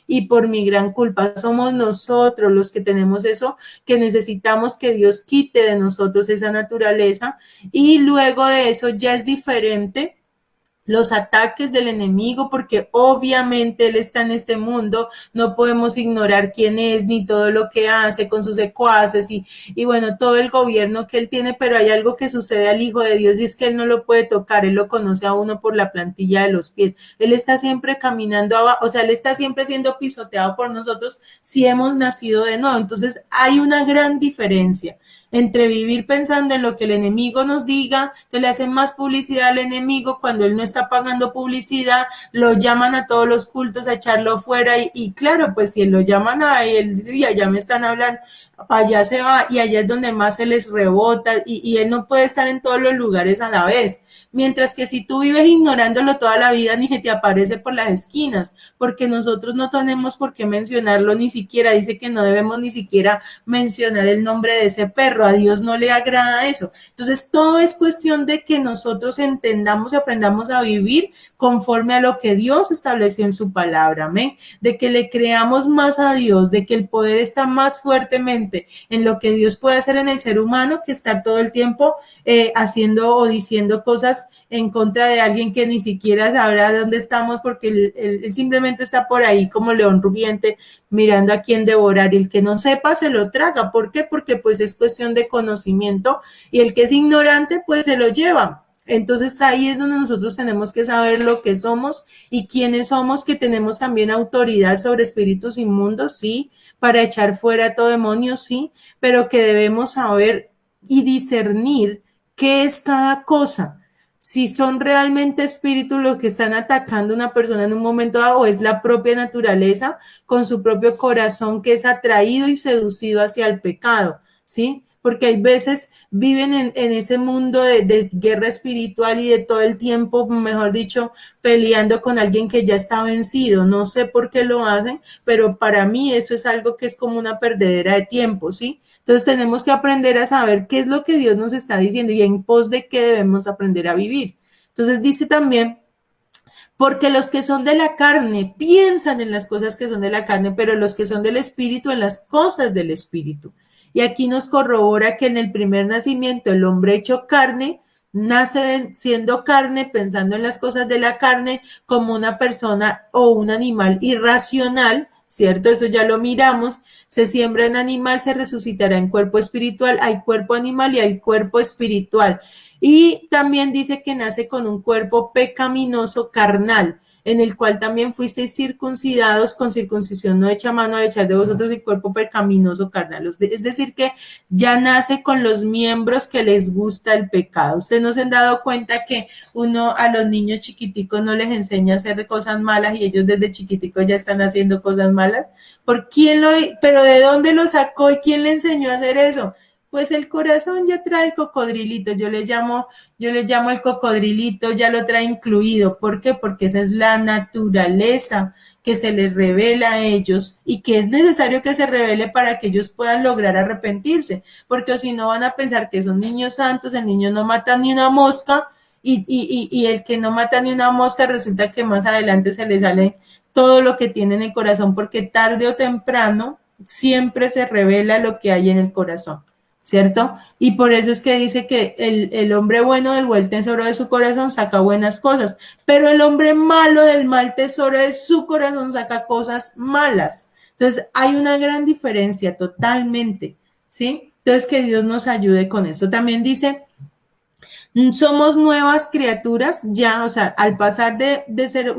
y por mi gran culpa. Somos nosotros los que tenemos eso, que necesitamos que Dios quite de nosotros esa naturaleza, y luego de eso ya es diferente los ataques del enemigo, porque obviamente él está en este mundo, no podemos ignorar quién es, ni todo lo que hace con sus secuaces y bueno, todo el gobierno que él tiene, pero hay algo que sucede al Hijo de Dios y es que él no lo puede tocar, él lo conoce a uno por la plantilla de los pies, él está siempre caminando abajo, o sea, él está siempre siendo pisoteado por nosotros si hemos nacido de nuevo. Entonces hay una gran diferencia entre vivir pensando en lo que el enemigo nos diga, se le hacen más publicidad al enemigo cuando él no está pagando publicidad, lo llaman a todos los cultos a echarlo fuera y claro, pues si lo llaman a él, dice, ya, ya me están hablando, para allá se va y allá es donde más se les rebota y él no puede estar en todos los lugares a la vez. Mientras que si tú vives ignorándolo toda la vida, ni se te aparece por las esquinas, porque nosotros no tenemos por qué mencionarlo ni siquiera, dice que no debemos ni siquiera mencionar el nombre de ese perro, a Dios no le agrada eso. Entonces todo es cuestión de que nosotros entendamos y aprendamos a vivir conforme a lo que Dios estableció en su palabra, amén, de que le creamos más a Dios, de que el poder está más fuertemente en lo que Dios puede hacer en el ser humano que estar todo el tiempo haciendo o diciendo cosas en contra de alguien que ni siquiera sabrá dónde estamos, porque él simplemente está por ahí como león rugiente mirando a quién devorar, y el que no sepa se lo traga. ¿Por qué? Porque pues es cuestión de conocimiento y el que es ignorante pues se lo lleva. Entonces ahí es donde nosotros tenemos que saber lo que somos y quiénes somos, que tenemos también autoridad sobre espíritus inmundos, sí, para echar fuera todo demonio, sí, pero que debemos saber y discernir qué es cada cosa. Si son realmente espíritus los que están atacando a una persona en un momento dado, o es la propia naturaleza con su propio corazón que es atraído y seducido hacia el pecado, ¿sí? Porque hay veces viven en ese mundo de guerra espiritual y de todo el tiempo, mejor dicho, peleando con alguien que ya está vencido. No sé por qué lo hacen, pero para mí eso es algo que es como una perdedera de tiempo, ¿sí? Entonces tenemos que aprender a saber qué es lo que Dios nos está diciendo y en pos de qué debemos aprender a vivir. Entonces dice también, porque los que son de la carne piensan en las cosas que son de la carne, pero los que son del espíritu en las cosas del espíritu. Y aquí nos corrobora que en el primer nacimiento el hombre hecho carne nace siendo carne, pensando en las cosas de la carne, como una persona o un animal irracional, ¿cierto? Eso ya lo miramos. Se siembra en animal, se resucitará en cuerpo espiritual. Hay cuerpo animal y hay cuerpo espiritual. Y también dice que nace con un cuerpo pecaminoso carnal, en el cual también fuisteis circuncidados con circuncisión no hecha a mano al echar de vosotros el cuerpo pecaminoso carnal. Es decir, que ya nace con los miembros que les gusta el pecado. Ustedes no se han dado cuenta que uno a los niños chiquiticos no les enseña a hacer cosas malas y ellos desde chiquiticos ya están haciendo cosas malas. ¿Por quién pero de dónde lo sacó y quién le enseñó a hacer eso? Pues el corazón ya trae el cocodrilito, yo le llamo el cocodrilito, ya lo trae incluido. ¿Por qué? Porque esa es la naturaleza que se les revela a ellos y que es necesario que se revele para que ellos puedan lograr arrepentirse, porque si no van a pensar que son niños santos, el niño no mata ni una mosca y el que no mata ni una mosca resulta que más adelante se le sale todo lo que tiene en el corazón, porque tarde o temprano siempre se revela lo que hay en el corazón, ¿cierto? Y por eso es que dice que el hombre bueno del buen tesoro de su corazón saca buenas cosas, pero el hombre malo del mal tesoro de su corazón saca cosas malas. Entonces, hay una gran diferencia totalmente, ¿sí? Entonces, que Dios nos ayude con esto. También dice, somos nuevas criaturas ya, o sea, al pasar de ser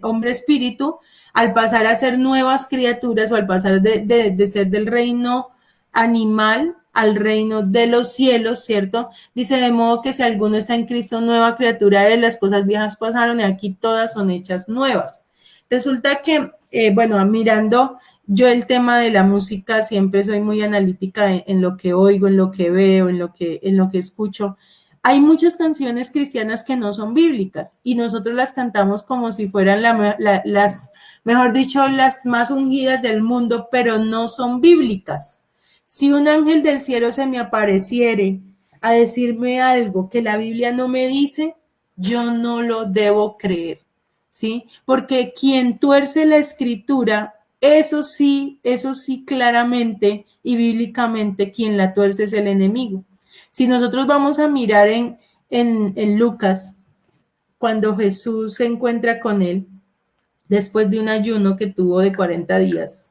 hombre espíritu, al pasar a ser nuevas criaturas o al pasar de ser del reino animal al reino de los cielos, ¿cierto? Dice, de modo que si alguno está en Cristo, nueva criatura de las cosas viejas pasaron y aquí todas son hechas nuevas. Resulta que, bueno, mirando yo el tema de la música, siempre soy muy analítica en lo que oigo, en lo que veo, en lo que escucho. Hay muchas canciones cristianas que no son bíblicas y nosotros las cantamos como si fueran las, mejor dicho, las más ungidas del mundo, pero no son bíblicas. Si un ángel del cielo se me apareciere a decirme algo que la Biblia no me dice, yo no lo debo creer, ¿sí? Porque quien tuerce la escritura, eso sí claramente y bíblicamente, quien la tuerce es el enemigo. Si nosotros vamos a mirar en Lucas, cuando Jesús se encuentra con él, después de un ayuno que tuvo de 40 días,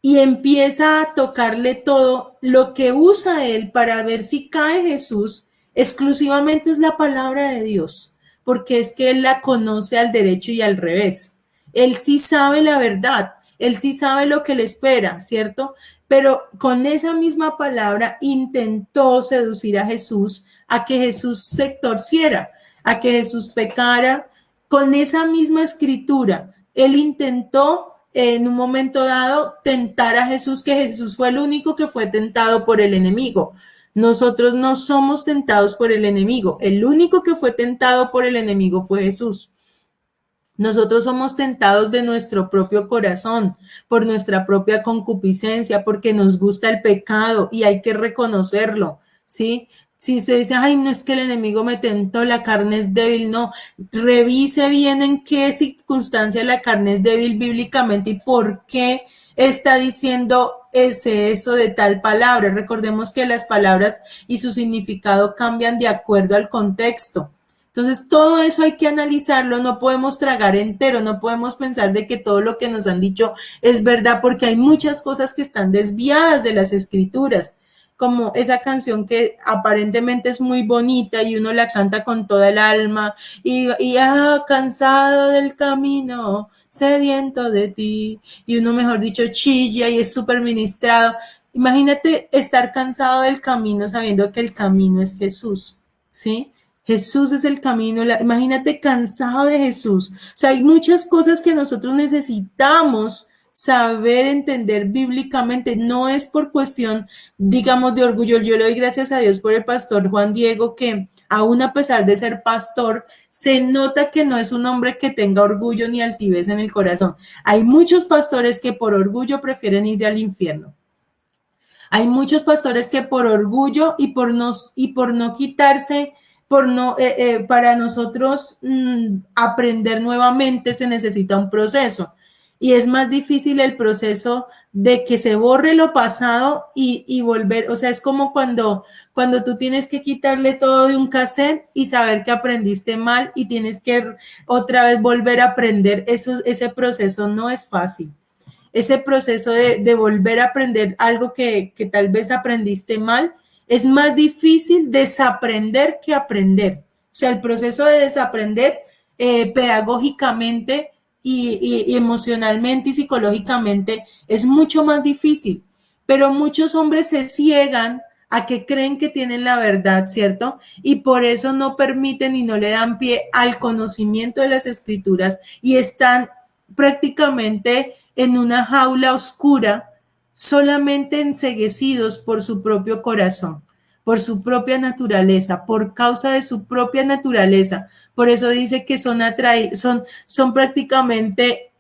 y empieza a tocarle todo, lo que usa él para ver si cae Jesús exclusivamente es la palabra de Dios, porque es que él la conoce al derecho y al revés. Él sí sabe la verdad, él sí sabe lo que le espera, ¿cierto? Pero con esa misma palabra intentó seducir a Jesús, a que Jesús se torciera, a que Jesús pecara. Con esa misma escritura, él intentó en un momento dado tentar a Jesús, que Jesús fue el único que fue tentado por el enemigo. Nosotros no somos tentados por el enemigo. El único que fue tentado por el enemigo fue Jesús. Nosotros somos tentados de nuestro propio corazón, por nuestra propia concupiscencia, porque nos gusta el pecado y hay que reconocerlo, ¿sí? Si usted dice, ay, no es que el enemigo me tentó, la carne es débil, no, revise bien en qué circunstancia la carne es débil bíblicamente y por qué está diciendo eso de tal palabra. Recordemos que las palabras y su significado cambian de acuerdo al contexto. Entonces, todo eso hay que analizarlo, no podemos tragar entero, no podemos pensar de que todo lo que nos han dicho es verdad, porque hay muchas cosas que están desviadas de las escrituras, como esa canción que aparentemente es muy bonita y uno la canta con toda el alma y cansado del camino, sediento de ti, y uno, mejor dicho, chilla y es súper ministrado. Imagínate estar cansado del camino sabiendo que el camino es Jesús, ¿sí? Jesús es el camino, imagínate cansado de Jesús. O sea, hay muchas cosas que nosotros necesitamos saber entender bíblicamente. No es por cuestión, digamos, de orgullo. Yo le doy gracias a Dios por el pastor Juan Diego, que aún a pesar de ser pastor, se nota que no es un hombre que tenga orgullo ni altivez en el corazón. Hay muchos pastores que por orgullo prefieren ir al infierno. Hay muchos pastores que por orgullo y por no quitarse, para nosotros aprender nuevamente se necesita un proceso. y es más difícil el proceso de que se borre lo pasado y volver, o sea, es como cuando tú tienes que quitarle todo de un cassette y saber que aprendiste mal y tienes que otra vez volver a aprender, ese proceso no es fácil. Ese proceso de volver a aprender algo que tal vez aprendiste mal, es más difícil desaprender que aprender. O sea, el proceso de desaprender pedagógicamente y emocionalmente y psicológicamente es mucho más difícil. Pero muchos hombres se ciegan a que creen que tienen la verdad, ¿cierto? Y por eso no permiten y no le dan pie al conocimiento de las escrituras y están prácticamente en una jaula oscura, solamente enceguecidos por su propio corazón, por su propia naturaleza, por causa de su propia naturaleza. Por eso dice que son prácticamente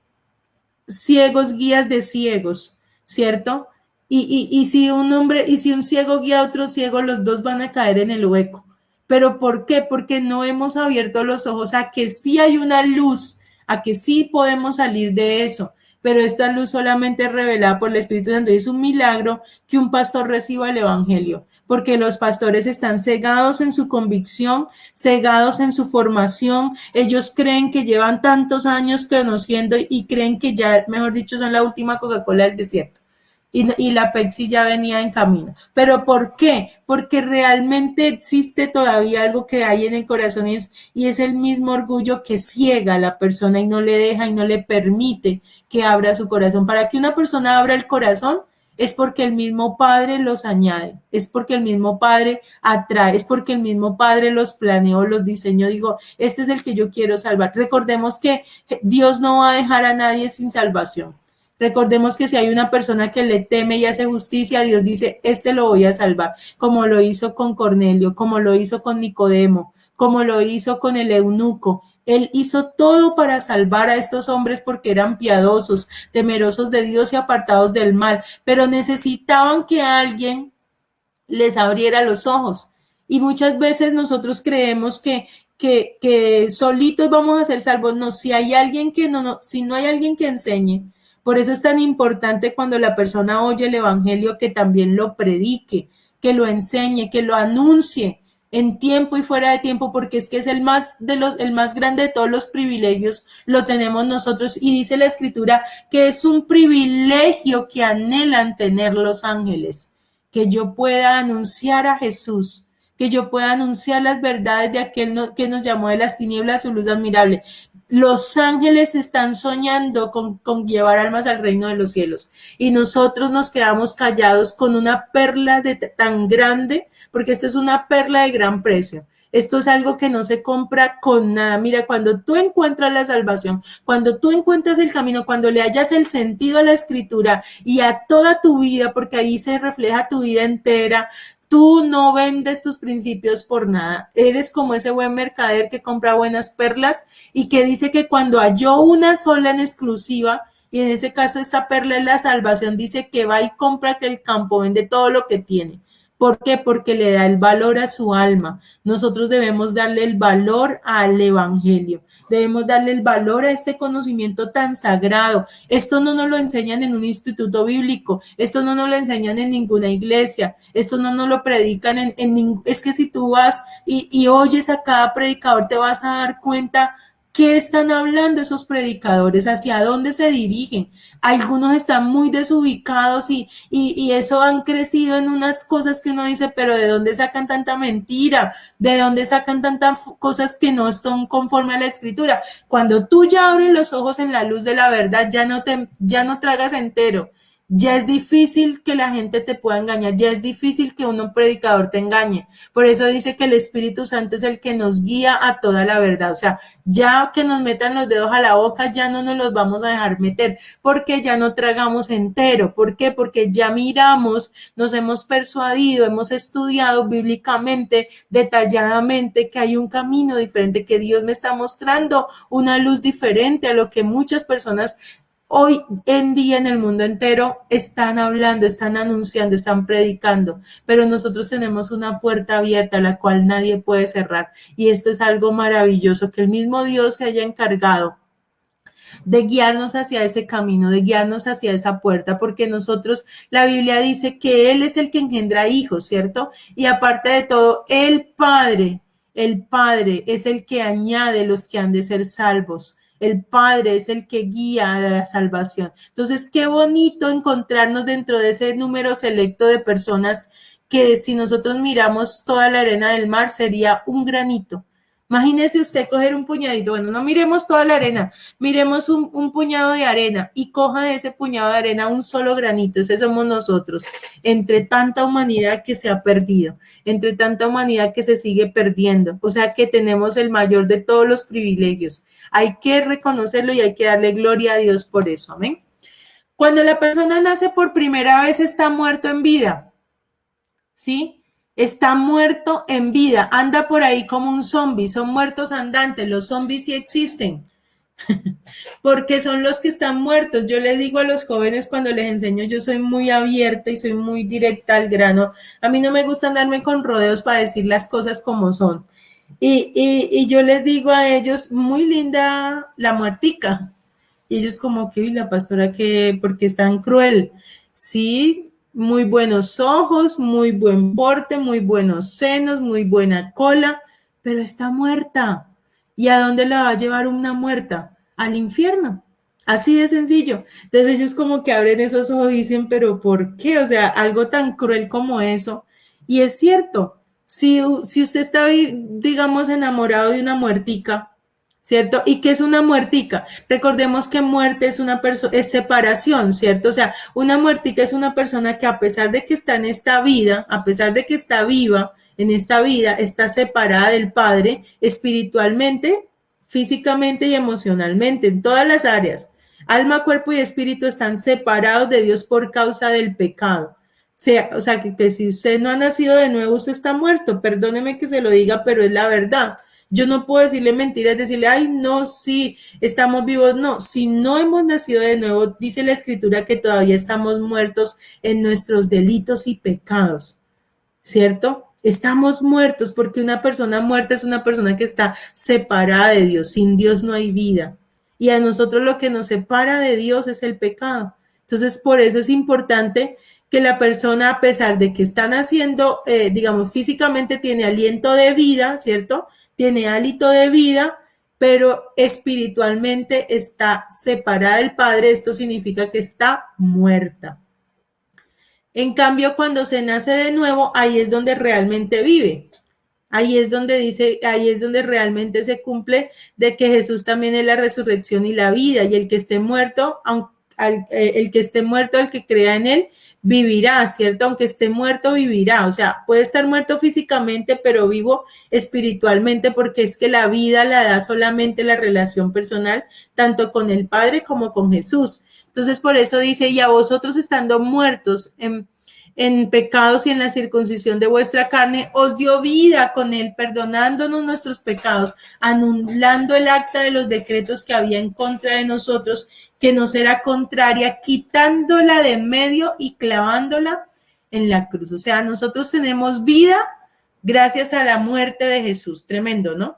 ciegos guías de ciegos, ¿cierto? Y si un hombre, y si un ciego guía a otro ciego, los dos van a caer en el hueco. ¿Pero por qué? Porque no hemos abierto los ojos a que sí hay una luz, a que sí podemos salir de eso. Pero esta luz solamente es revelada por el Espíritu Santo y es un milagro que un pastor reciba el Evangelio, porque los pastores están cegados en su convicción, cegados en su formación. Ellos creen que llevan tantos años conociendo y creen que ya, mejor dicho, son la última Coca-Cola del desierto. Y la Pepsi ya venía en camino. ¿Pero por qué? Porque realmente existe todavía algo que hay en el corazón y es el mismo orgullo que ciega a la persona y no le deja y no le permite que abra su corazón. Para que una persona abra el corazón es porque el mismo Padre los añade, es porque el mismo Padre atrae, es porque el mismo Padre los planeó, los diseñó. Digo, este es el que yo quiero salvar. Recordemos que Dios no va a dejar a nadie sin salvación. Recordemos que si hay una persona que le teme y hace justicia, Dios dice, este lo voy a salvar, como lo hizo con Cornelio, como lo hizo con Nicodemo, como lo hizo con el eunuco. Él hizo todo para salvar a estos hombres porque eran piadosos, temerosos de Dios y apartados del mal, pero necesitaban que alguien les abriera los ojos. Y muchas veces nosotros creemos que solitos vamos a ser salvos. No, si hay alguien que si no hay alguien que enseñe. Por eso es tan importante cuando la persona oye el evangelio que también lo predique, que lo enseñe, que lo anuncie en tiempo y fuera de tiempo, porque es que es el más grande de todos los privilegios, lo tenemos nosotros. Y dice la escritura que es un privilegio que anhelan tener los ángeles, que yo pueda anunciar a Jesús, que yo pueda anunciar las verdades de aquel que nos llamó de las tinieblas a su luz admirable. Los ángeles están soñando con llevar almas al reino de los cielos y nosotros nos quedamos callados con una perla tan grande, porque esta es una perla de gran precio. Esto es algo que no se compra con nada. Mira, cuando tú encuentras la salvación, cuando tú encuentras el camino, cuando le hallas el sentido a la escritura y a toda tu vida, porque ahí se refleja tu vida entera, tú no vendes tus principios por nada. Eres como ese buen mercader que compra buenas perlas y que dice que cuando halló una sola en exclusiva, y en ese caso esta perla es la salvación, dice que va y compra aquel campo, vende todo lo que tiene. ¿Por qué? Porque le da el valor a su alma. Nosotros debemos darle el valor al evangelio. Debemos darle el valor a este conocimiento tan sagrado. Esto no nos lo enseñan en un instituto bíblico. Esto no nos lo enseñan en ninguna iglesia. Esto no nos lo predican es que si tú vas y oyes a cada predicador, te vas a dar cuenta qué están hablando esos predicadores, hacia dónde se dirigen. Algunos están muy desubicados y eso han crecido en unas cosas que uno dice, pero ¿de dónde sacan tanta mentira? ¿De dónde sacan tantas cosas que no están conforme a la escritura? Cuando tú ya abres los ojos en la luz de la verdad, ya no tragas entero. Ya es difícil que la gente te pueda engañar, ya es difícil que un predicador te engañe. Por eso dice que el Espíritu Santo es el que nos guía a toda la verdad. O sea, ya que nos metan los dedos a la boca, ya no nos los vamos a dejar meter, porque ya no tragamos entero. ¿Por qué? Porque ya miramos, nos hemos persuadido, hemos estudiado bíblicamente, detalladamente, que hay un camino diferente, que Dios me está mostrando una luz diferente a lo que muchas personas hoy en día en el mundo entero están hablando, están anunciando, están predicando, pero nosotros tenemos una puerta abierta la cual nadie puede cerrar y esto es algo maravilloso, que el mismo Dios se haya encargado de guiarnos hacia ese camino, de guiarnos hacia esa puerta, porque nosotros, la Biblia dice que Él es el que engendra hijos, ¿cierto? Y aparte de todo, el Padre es el que añade los que han de ser salvos. El Padre es el que guía a la salvación. Entonces, qué bonito encontrarnos dentro de ese número selecto de personas que si nosotros miramos toda la arena del mar sería un granito. Imagínese usted coger un puñadito, bueno, no miremos toda la arena, miremos un puñado de arena y coja de ese puñado de arena un solo granito, ese somos nosotros, entre tanta humanidad que se ha perdido, entre tanta humanidad que se sigue perdiendo, o sea que tenemos el mayor de todos los privilegios. Hay que reconocerlo y hay que darle gloria a Dios por eso, amén. Cuando la persona nace por primera vez está muerto en vida, ¿sí? Está muerto en vida, anda por ahí como un zombie, son muertos andantes, los zombies sí existen, porque son los que están muertos. Yo les digo a los jóvenes cuando les enseño, yo soy muy abierta y soy muy directa al grano, a mí no me gusta andarme con rodeos para decir las cosas como son, y yo les digo a ellos, muy linda la muertica, y ellos como que, la pastora, que porque es tan cruel, sí, muy buenos ojos, muy buen porte, muy buenos senos, muy buena cola, pero está muerta. ¿Y a dónde la va a llevar una muerta? Al infierno. Así de sencillo. Entonces ellos como que abren esos ojos y dicen, pero ¿por qué? O sea, algo tan cruel como eso. Y es cierto, si usted está, digamos, enamorado de una muertica, ¿cierto? ¿Y qué es una muertica? Recordemos que muerte es una persona, es separación, ¿cierto? O sea, una muertica es una persona que a pesar de que está en esta vida, a pesar de que está viva en esta vida, está separada del Padre espiritualmente, físicamente y emocionalmente, en todas las áreas. Alma, cuerpo y espíritu están separados de Dios por causa del pecado. O sea que si usted no ha nacido de nuevo, usted está muerto. Perdóneme que se lo diga, pero es la verdad. Yo no puedo decirle mentiras, decirle, ay, no, sí, estamos vivos. No, si no hemos nacido de nuevo, dice la Escritura que todavía estamos muertos en nuestros delitos y pecados, ¿cierto? Estamos muertos porque una persona muerta es una persona que está separada de Dios. Sin Dios no hay vida. Y a nosotros lo que nos separa de Dios es el pecado. Entonces, por eso es importante que la persona, a pesar de que está naciendo, digamos, físicamente tiene aliento de vida, ¿cierto? Tiene hálito de vida, pero espiritualmente está separada del Padre. Esto significa que está muerta. En cambio, cuando se nace de nuevo, ahí es donde realmente vive. Ahí es donde dice, ahí es donde realmente se cumple de que Jesús también es la resurrección y la vida, y el que esté muerto, el que esté muerto, el que crea en él, vivirá, ¿cierto? Aunque esté muerto, vivirá. O sea, puede estar muerto físicamente, pero vivo espiritualmente, porque es que la vida la da solamente la relación personal, tanto con el Padre como con Jesús. Entonces, por eso dice, y a vosotros estando muertos en pecados y en la circuncisión de vuestra carne, os dio vida con él, perdonándonos nuestros pecados, anulando el acta de los decretos que había en contra de nosotros, que nos era contraria, quitándola de medio y clavándola en la cruz. O sea, nosotros tenemos vida gracias a la muerte de Jesús. Tremendo, ¿no?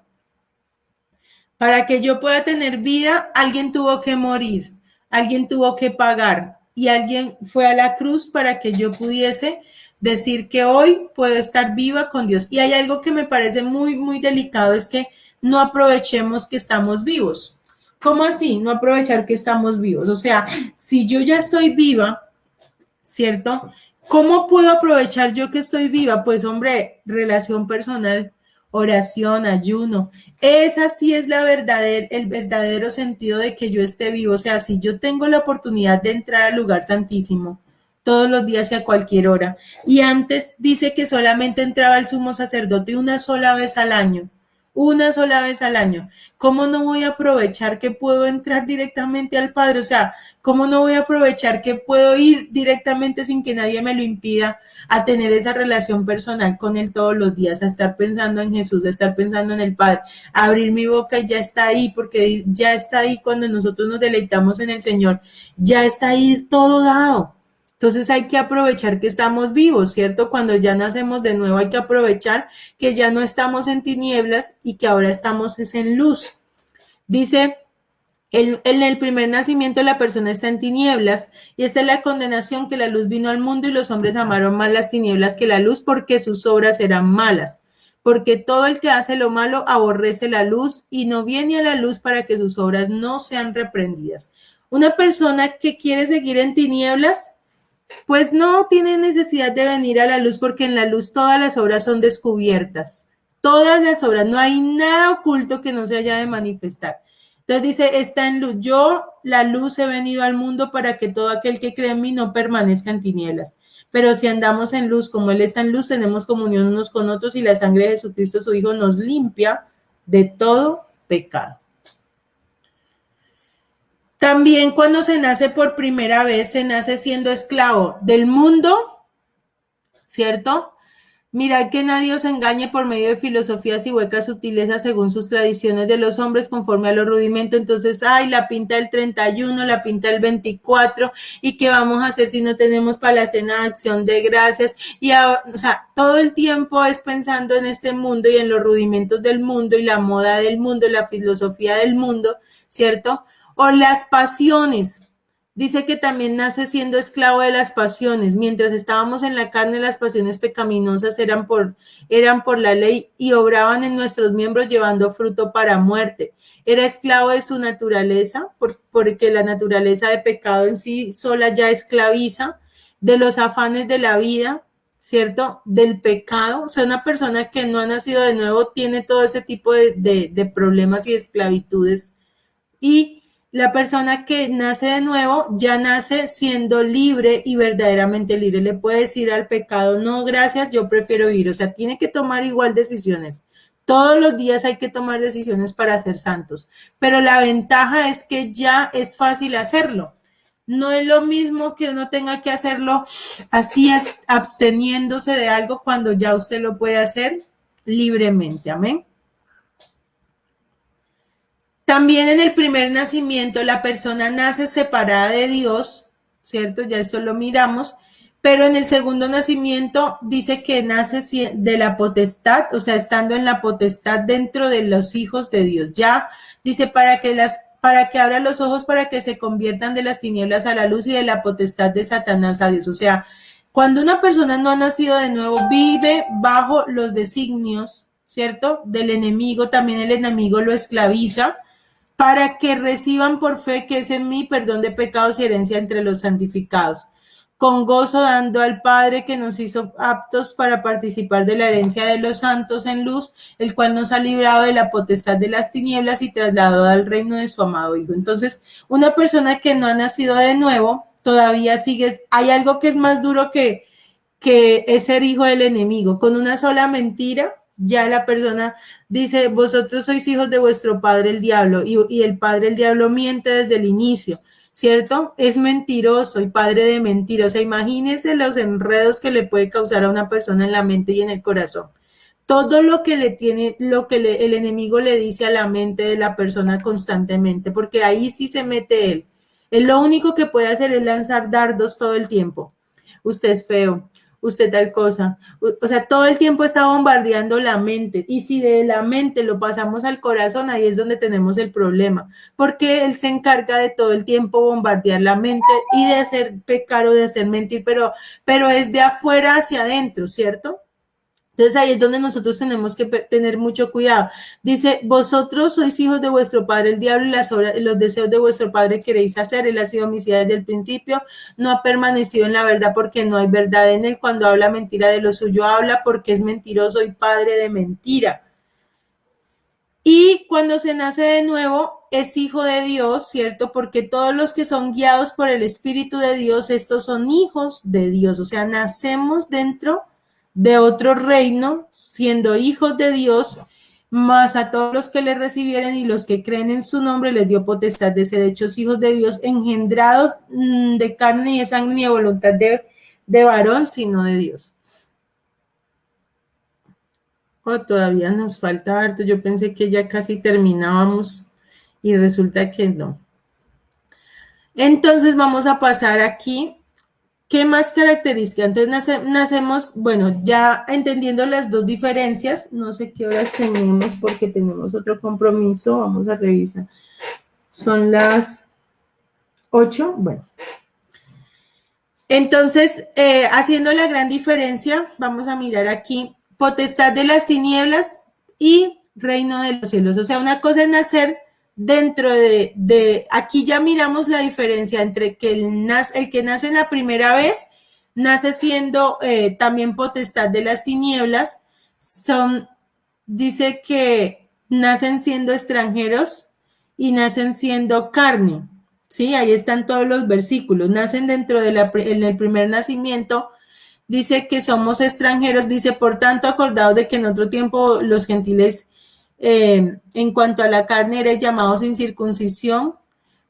Para que yo pueda tener vida, alguien tuvo que morir, alguien tuvo que pagar y alguien fue a la cruz para que yo pudiese decir que hoy puedo estar viva con Dios. Y hay algo que me parece muy, muy delicado, es que no aprovechemos que estamos vivos. ¿Cómo así? No aprovechar que estamos vivos. O sea, si yo ya estoy viva, ¿cierto? ¿Cómo puedo aprovechar yo que estoy viva? Pues hombre, relación personal, oración, ayuno. Esa sí es el verdadero sentido de que yo esté vivo. O sea, si yo tengo la oportunidad de entrar al lugar santísimo todos los días y a cualquier hora, y antes dice que solamente entraba el sumo sacerdote una sola vez al año, ¿cómo no voy a aprovechar que puedo entrar directamente al Padre? O sea, ¿cómo no voy a aprovechar que puedo ir directamente sin que nadie me lo impida a tener esa relación personal con Él todos los días, a estar pensando en Jesús, a estar pensando en el Padre, a abrir mi boca y ya está ahí, porque ya está ahí cuando nosotros nos deleitamos en el Señor, ya está ahí todo dado. Entonces hay que aprovechar que estamos vivos, ¿cierto? Cuando ya nacemos de nuevo hay que aprovechar que ya no estamos en tinieblas y que ahora estamos en luz. Dice En el primer nacimiento la persona está en tinieblas y esta es la condenación que la luz vino al mundo y los hombres amaron más las tinieblas que la luz porque sus obras eran malas. Porque todo el que hace lo malo aborrece la luz y no viene a la luz para que sus obras no sean reprendidas. Una persona que quiere seguir en tinieblas, pues no tiene necesidad de venir a la luz porque en la luz todas las obras son descubiertas. Todas las obras, no hay nada oculto que no se haya de manifestar. Entonces dice, está en luz. Yo, la luz, he venido al mundo para que todo aquel que cree en mí no permanezca en tinieblas. Pero si andamos en luz, como Él está en luz, tenemos comunión unos con otros y la sangre de Jesucristo, su Hijo, nos limpia de todo pecado. También cuando se nace por primera vez, se nace siendo esclavo del mundo, ¿cierto? Mirad que nadie os engañe por medio de filosofías y huecas sutilezas según sus tradiciones de los hombres conforme a los rudimentos. Entonces, ay, la pinta del 31, la pinta del 24, ¿y qué vamos a hacer si no tenemos para la cena de acción de gracias? Y ahora, o sea, todo el tiempo es pensando en este mundo y en los rudimentos del mundo y la moda del mundo, la filosofía del mundo, ¿cierto? O las pasiones. Dice que también nace siendo esclavo de las pasiones. Mientras estábamos en la carne, las pasiones pecaminosas eran por la ley y obraban en nuestros miembros llevando fruto para muerte. Era esclavo de su naturaleza, porque la naturaleza de pecado en sí sola ya esclaviza, de los afanes de la vida, ¿cierto? Del pecado. O sea, una persona que no ha nacido de nuevo tiene todo ese tipo de problemas y esclavitudes. Y la persona que nace de nuevo ya nace siendo libre y verdaderamente libre. Le puede decir al pecado, no, gracias, yo prefiero vivir. O sea, tiene que tomar igual decisiones. Todos los días hay que tomar decisiones para ser santos. Pero la ventaja es que ya es fácil hacerlo. No es lo mismo que uno tenga que hacerlo así, absteniéndose de algo cuando ya usted lo puede hacer libremente. Amén. También en el primer nacimiento la persona nace separada de Dios, ¿cierto? Ya esto lo miramos, pero en el segundo nacimiento dice que nace de la potestad, o sea, estando en la potestad dentro de los hijos de Dios. Ya dice para que abra los ojos para que se conviertan de las tinieblas a la luz y de la potestad de Satanás a Dios. O sea, cuando una persona no ha nacido de nuevo, vive bajo los designios, ¿cierto? Del enemigo, también el enemigo lo esclaviza, para que reciban por fe que es en mí perdón de pecados y herencia entre los santificados, con gozo dando al Padre que nos hizo aptos para participar de la herencia de los santos en luz, el cual nos ha librado de la potestad de las tinieblas y trasladado al reino de su amado Hijo. Entonces, una persona que no ha nacido de nuevo, todavía sigue, hay algo que es más duro que es ser hijo del enemigo. Con una sola mentira, ya la persona dice, vosotros sois hijos de vuestro padre el diablo, y el padre el diablo miente desde el inicio, ¿cierto? Es mentiroso y padre de mentira. O sea, imagínense los enredos que le puede causar a una persona en la mente y en el corazón. Todo lo que el enemigo le dice a la mente de la persona constantemente, porque ahí sí se mete él. Él lo único que puede hacer es lanzar dardos todo el tiempo. Usted es feo, usted tal cosa. O sea, todo el tiempo está bombardeando la mente. Y si de la mente lo pasamos al corazón, ahí es donde tenemos el problema. Porque él se encarga de todo el tiempo bombardear la mente y de hacer pecar o de hacer mentir, pero es de afuera hacia adentro, ¿cierto? Entonces ahí es donde nosotros tenemos que tener mucho cuidado. Dice, vosotros sois hijos de vuestro padre el diablo y los deseos de vuestro padre queréis hacer. Él ha sido homicida desde el principio, no ha permanecido en la verdad porque no hay verdad en él. Cuando habla mentira de lo suyo habla porque es mentiroso y padre de mentira. Y cuando se nace de nuevo es hijo de Dios, ¿cierto? Porque todos los que son guiados por el Espíritu de Dios, estos son hijos de Dios. O sea, nacemos dentro de otro reino, siendo hijos de Dios, más a todos los que le recibieren y los que creen en su nombre les dio potestad de ser hechos hijos de Dios, engendrados de carne y de sangre ni de voluntad de varón, sino de Dios. Oh, todavía nos falta harto. Yo pensé que ya casi terminábamos y resulta que no. Entonces vamos a pasar aquí. ¿Qué más características? Entonces nacemos, bueno, ya entendiendo las dos diferencias, no sé qué horas tenemos porque tenemos otro compromiso, vamos a revisar. Son las 8. Bueno. Entonces, haciendo la gran diferencia, vamos a mirar aquí, potestad de las tinieblas y reino de los cielos. O sea, una cosa es nacer dentro aquí ya miramos la diferencia entre que el que nace en la primera vez, nace siendo también potestad de las tinieblas, dice que nacen siendo extranjeros y nacen siendo carne. Sí, ahí están todos los versículos. Nacen dentro en el primer nacimiento. Dice que somos extranjeros. Dice, por tanto, acordados de que en otro tiempo los gentiles, en cuanto a la carne, eran llamados sin circuncisión,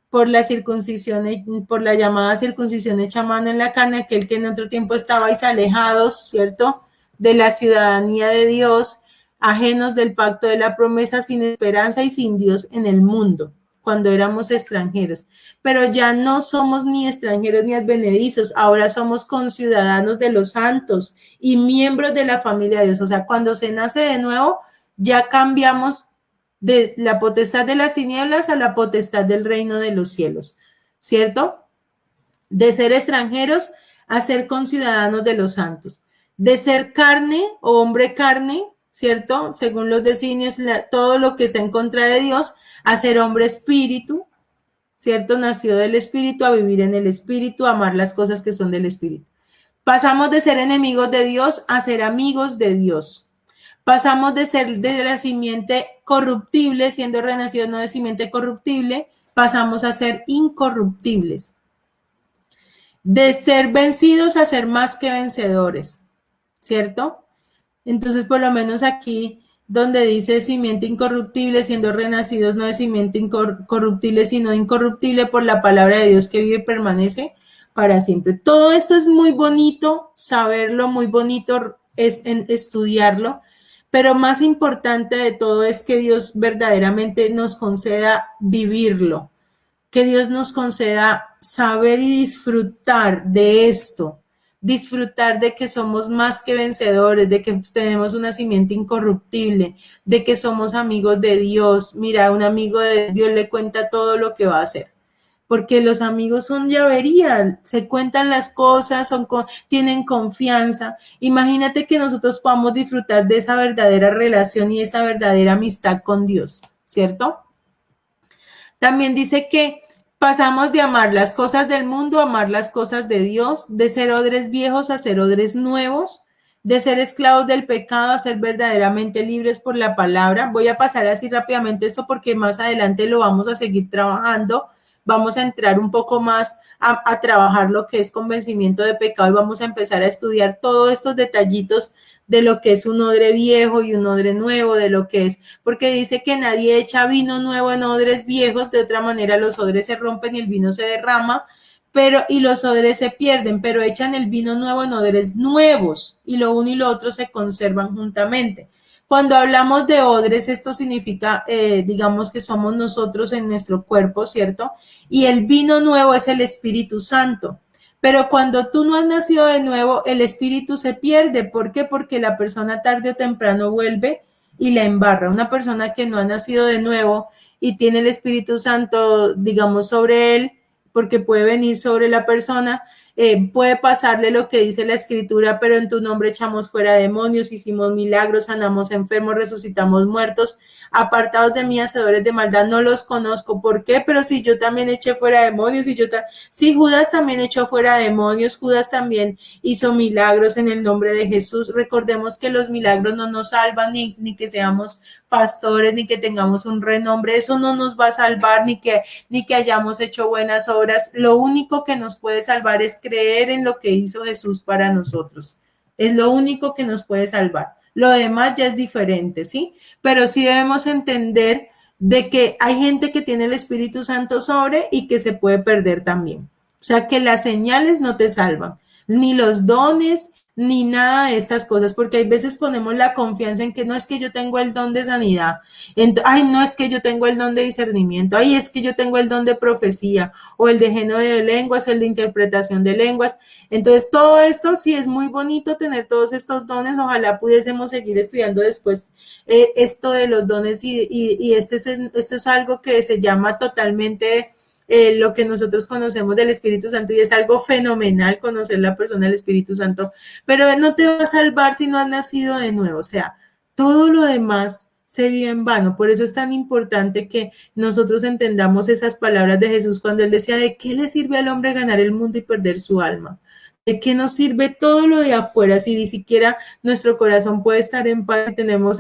por la circuncisión, por la llamada circuncisión hecha a mano en la carne, aquel que en otro tiempo estabais alejados, ¿cierto?, de la ciudadanía de Dios, ajenos del pacto de la promesa, sin esperanza y sin Dios en el mundo, cuando éramos extranjeros. Pero ya no somos ni extranjeros ni advenedizos, ahora somos conciudadanos de los santos y miembros de la familia de Dios. O sea, cuando se nace de nuevo, ya cambiamos de la potestad de las tinieblas a la potestad del reino de los cielos, ¿cierto? De ser extranjeros a ser conciudadanos de los santos, de ser carne o hombre carne, ¿cierto? Según los designios, todo lo que está en contra de Dios, a ser hombre espíritu, ¿cierto? Nacido del espíritu, a vivir en el espíritu, a amar las cosas que son del espíritu. Pasamos de ser enemigos de Dios a ser amigos de Dios. Pasamos de ser de la simiente corruptible, siendo renacidos no de simiente corruptible, pasamos a ser incorruptibles. De ser vencidos a ser más que vencedores, ¿cierto? Entonces, por lo menos aquí, donde dice simiente incorruptible, siendo renacidos no de simiente incorruptible, sino incorruptible por la palabra de Dios que vive y permanece para siempre. Todo esto es muy bonito saberlo, muy bonito es estudiarlo, pero más importante de todo es que Dios verdaderamente nos conceda vivirlo, que Dios nos conceda saber y disfrutar de esto, disfrutar de que somos más que vencedores, de que tenemos una simiente incorruptible, de que somos amigos de Dios. Mira, un amigo de Dios le cuenta todo lo que va a hacer, porque los amigos son llavería, se cuentan las cosas, tienen confianza. Imagínate que nosotros podamos disfrutar de esa verdadera relación y esa verdadera amistad con Dios, ¿cierto? También dice que pasamos de amar las cosas del mundo a amar las cosas de Dios, de ser odres viejos a ser odres nuevos, de ser esclavos del pecado a ser verdaderamente libres por la palabra. Voy a pasar así rápidamente esto porque más adelante lo vamos a seguir trabajando. Vamos a entrar un poco más a trabajar lo que es convencimiento de pecado y vamos a empezar a estudiar todos estos detallitos de lo que es un odre viejo y un odre nuevo, de lo que es, porque dice que nadie echa vino nuevo en odres viejos, de otra manera los odres se rompen y el vino se derrama, y los odres se pierden, pero echan el vino nuevo en odres nuevos y lo uno y lo otro se conservan juntamente. Cuando hablamos de odres, esto significa, digamos que somos nosotros en nuestro cuerpo, ¿cierto? Y el vino nuevo es el Espíritu Santo. Pero cuando tú no has nacido de nuevo, el Espíritu se pierde. ¿Por qué? Porque la persona tarde o temprano vuelve y la embarra. Una persona que no ha nacido de nuevo y tiene el Espíritu Santo, digamos, sobre él, porque puede venir sobre la persona, puede pasarle lo que dice la escritura, pero en tu nombre echamos fuera demonios, hicimos milagros, sanamos enfermos, resucitamos muertos, apartados de mí, hacedores de maldad, no los conozco. ¿Por qué? Pero si yo también eché fuera demonios, si Judas también echó fuera demonios, Judas también hizo milagros en el nombre de Jesús. Recordemos que los milagros no nos salvan, ni que seamos pastores, ni que tengamos un renombre, eso no nos va a salvar, ni que hayamos hecho buenas obras. Lo único que nos puede salvar es creer en lo que hizo Jesús para nosotros. Es lo único que nos puede salvar. Lo demás ya es diferente, ¿sí? Pero sí debemos entender de que hay gente que tiene el Espíritu Santo sobre y que se puede perder también. O sea, que las señales no te salvan, ni los dones, ni nada de estas cosas, porque hay veces ponemos la confianza en que no es que yo tengo el don de sanidad, ay, no es que yo tengo el don de discernimiento, ay, es que yo tengo el don de profecía, o el de género de lenguas, o el de interpretación de lenguas. Entonces, todo esto sí es muy bonito tener todos estos dones, ojalá pudiésemos seguir estudiando después esto de los dones y esto es algo que se llama totalmente lo que nosotros conocemos del Espíritu Santo y es algo fenomenal conocer la persona del Espíritu Santo, pero no te va a salvar si no has nacido de nuevo, o sea, todo lo demás sería en vano. Por eso es tan importante que nosotros entendamos esas palabras de Jesús cuando él decía, ¿de qué le sirve al hombre ganar el mundo y perder su alma? ¿De qué nos sirve todo lo de afuera si ni siquiera nuestro corazón puede estar en paz y tenemos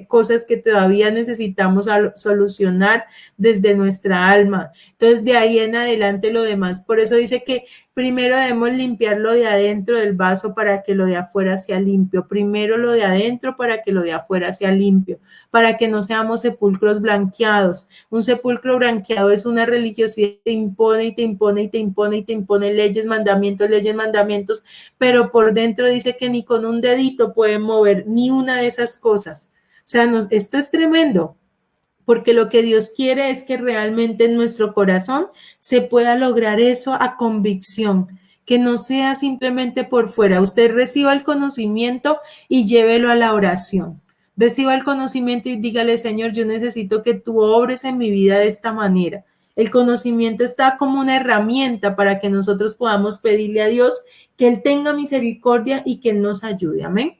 cosas que todavía necesitamos solucionar desde nuestra alma? Entonces, de ahí en adelante lo demás. Por eso dice que primero debemos limpiar lo de adentro del vaso para que lo de afuera sea limpio. Primero lo de adentro para que lo de afuera sea limpio. Para que no seamos sepulcros blanqueados. Un sepulcro blanqueado es una religiosidad que te impone y te impone y te impone y te impone leyes, mandamientos, pero por dentro dice que ni con un dedito pueden mover ni una de esas cosas. O sea, esto es tremendo. Porque lo que Dios quiere es que realmente en nuestro corazón se pueda lograr eso a convicción, que no sea simplemente por fuera. Usted reciba el conocimiento y llévelo a la oración. Reciba el conocimiento y dígale, Señor, yo necesito que tú obres en mi vida de esta manera. El conocimiento está como una herramienta para que nosotros podamos pedirle a Dios que Él tenga misericordia y que Él nos ayude. Amén.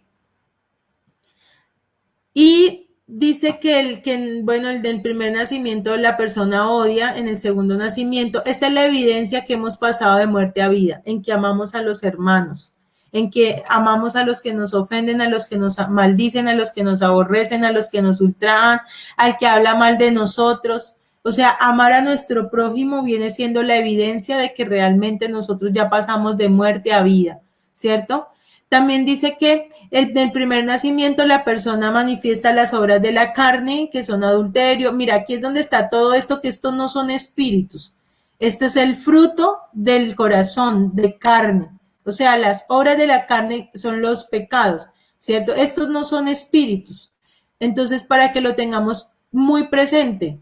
Y dice que el del primer nacimiento la persona odia, en el segundo nacimiento, esta es la evidencia que hemos pasado de muerte a vida, en que amamos a los hermanos, en que amamos a los que nos ofenden, a los que nos maldicen, a los que nos aborrecen, a los que nos ultrajan, al que habla mal de nosotros. O sea, amar a nuestro prójimo viene siendo la evidencia de que realmente nosotros ya pasamos de muerte a vida, ¿cierto? También dice que del primer nacimiento la persona manifiesta las obras de la carne, que son adulterio. Mira, aquí es donde está todo esto, que estos no son espíritus. Este es el fruto del corazón, de carne. O sea, las obras de la carne son los pecados, ¿cierto? Estos no son espíritus. Entonces, para que lo tengamos muy presente.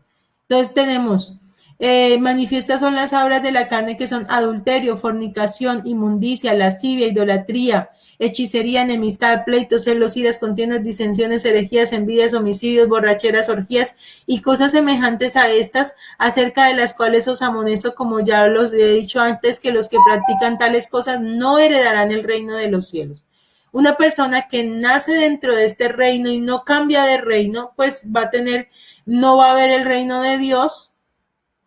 Entonces tenemos... manifiestas son las obras de la carne que son adulterio, fornicación, inmundicia, lascivia, idolatría, hechicería, enemistad, pleitos, celos, iras, contiendas, disensiones, herejías, envidias, homicidios, borracheras, orgías y cosas semejantes a estas, acerca de las cuales os amonesto, como ya los he dicho antes, que los que practican tales cosas no heredarán el reino de los cielos. Una persona que nace dentro de este reino y no cambia de reino, pues no va a ver el reino de Dios,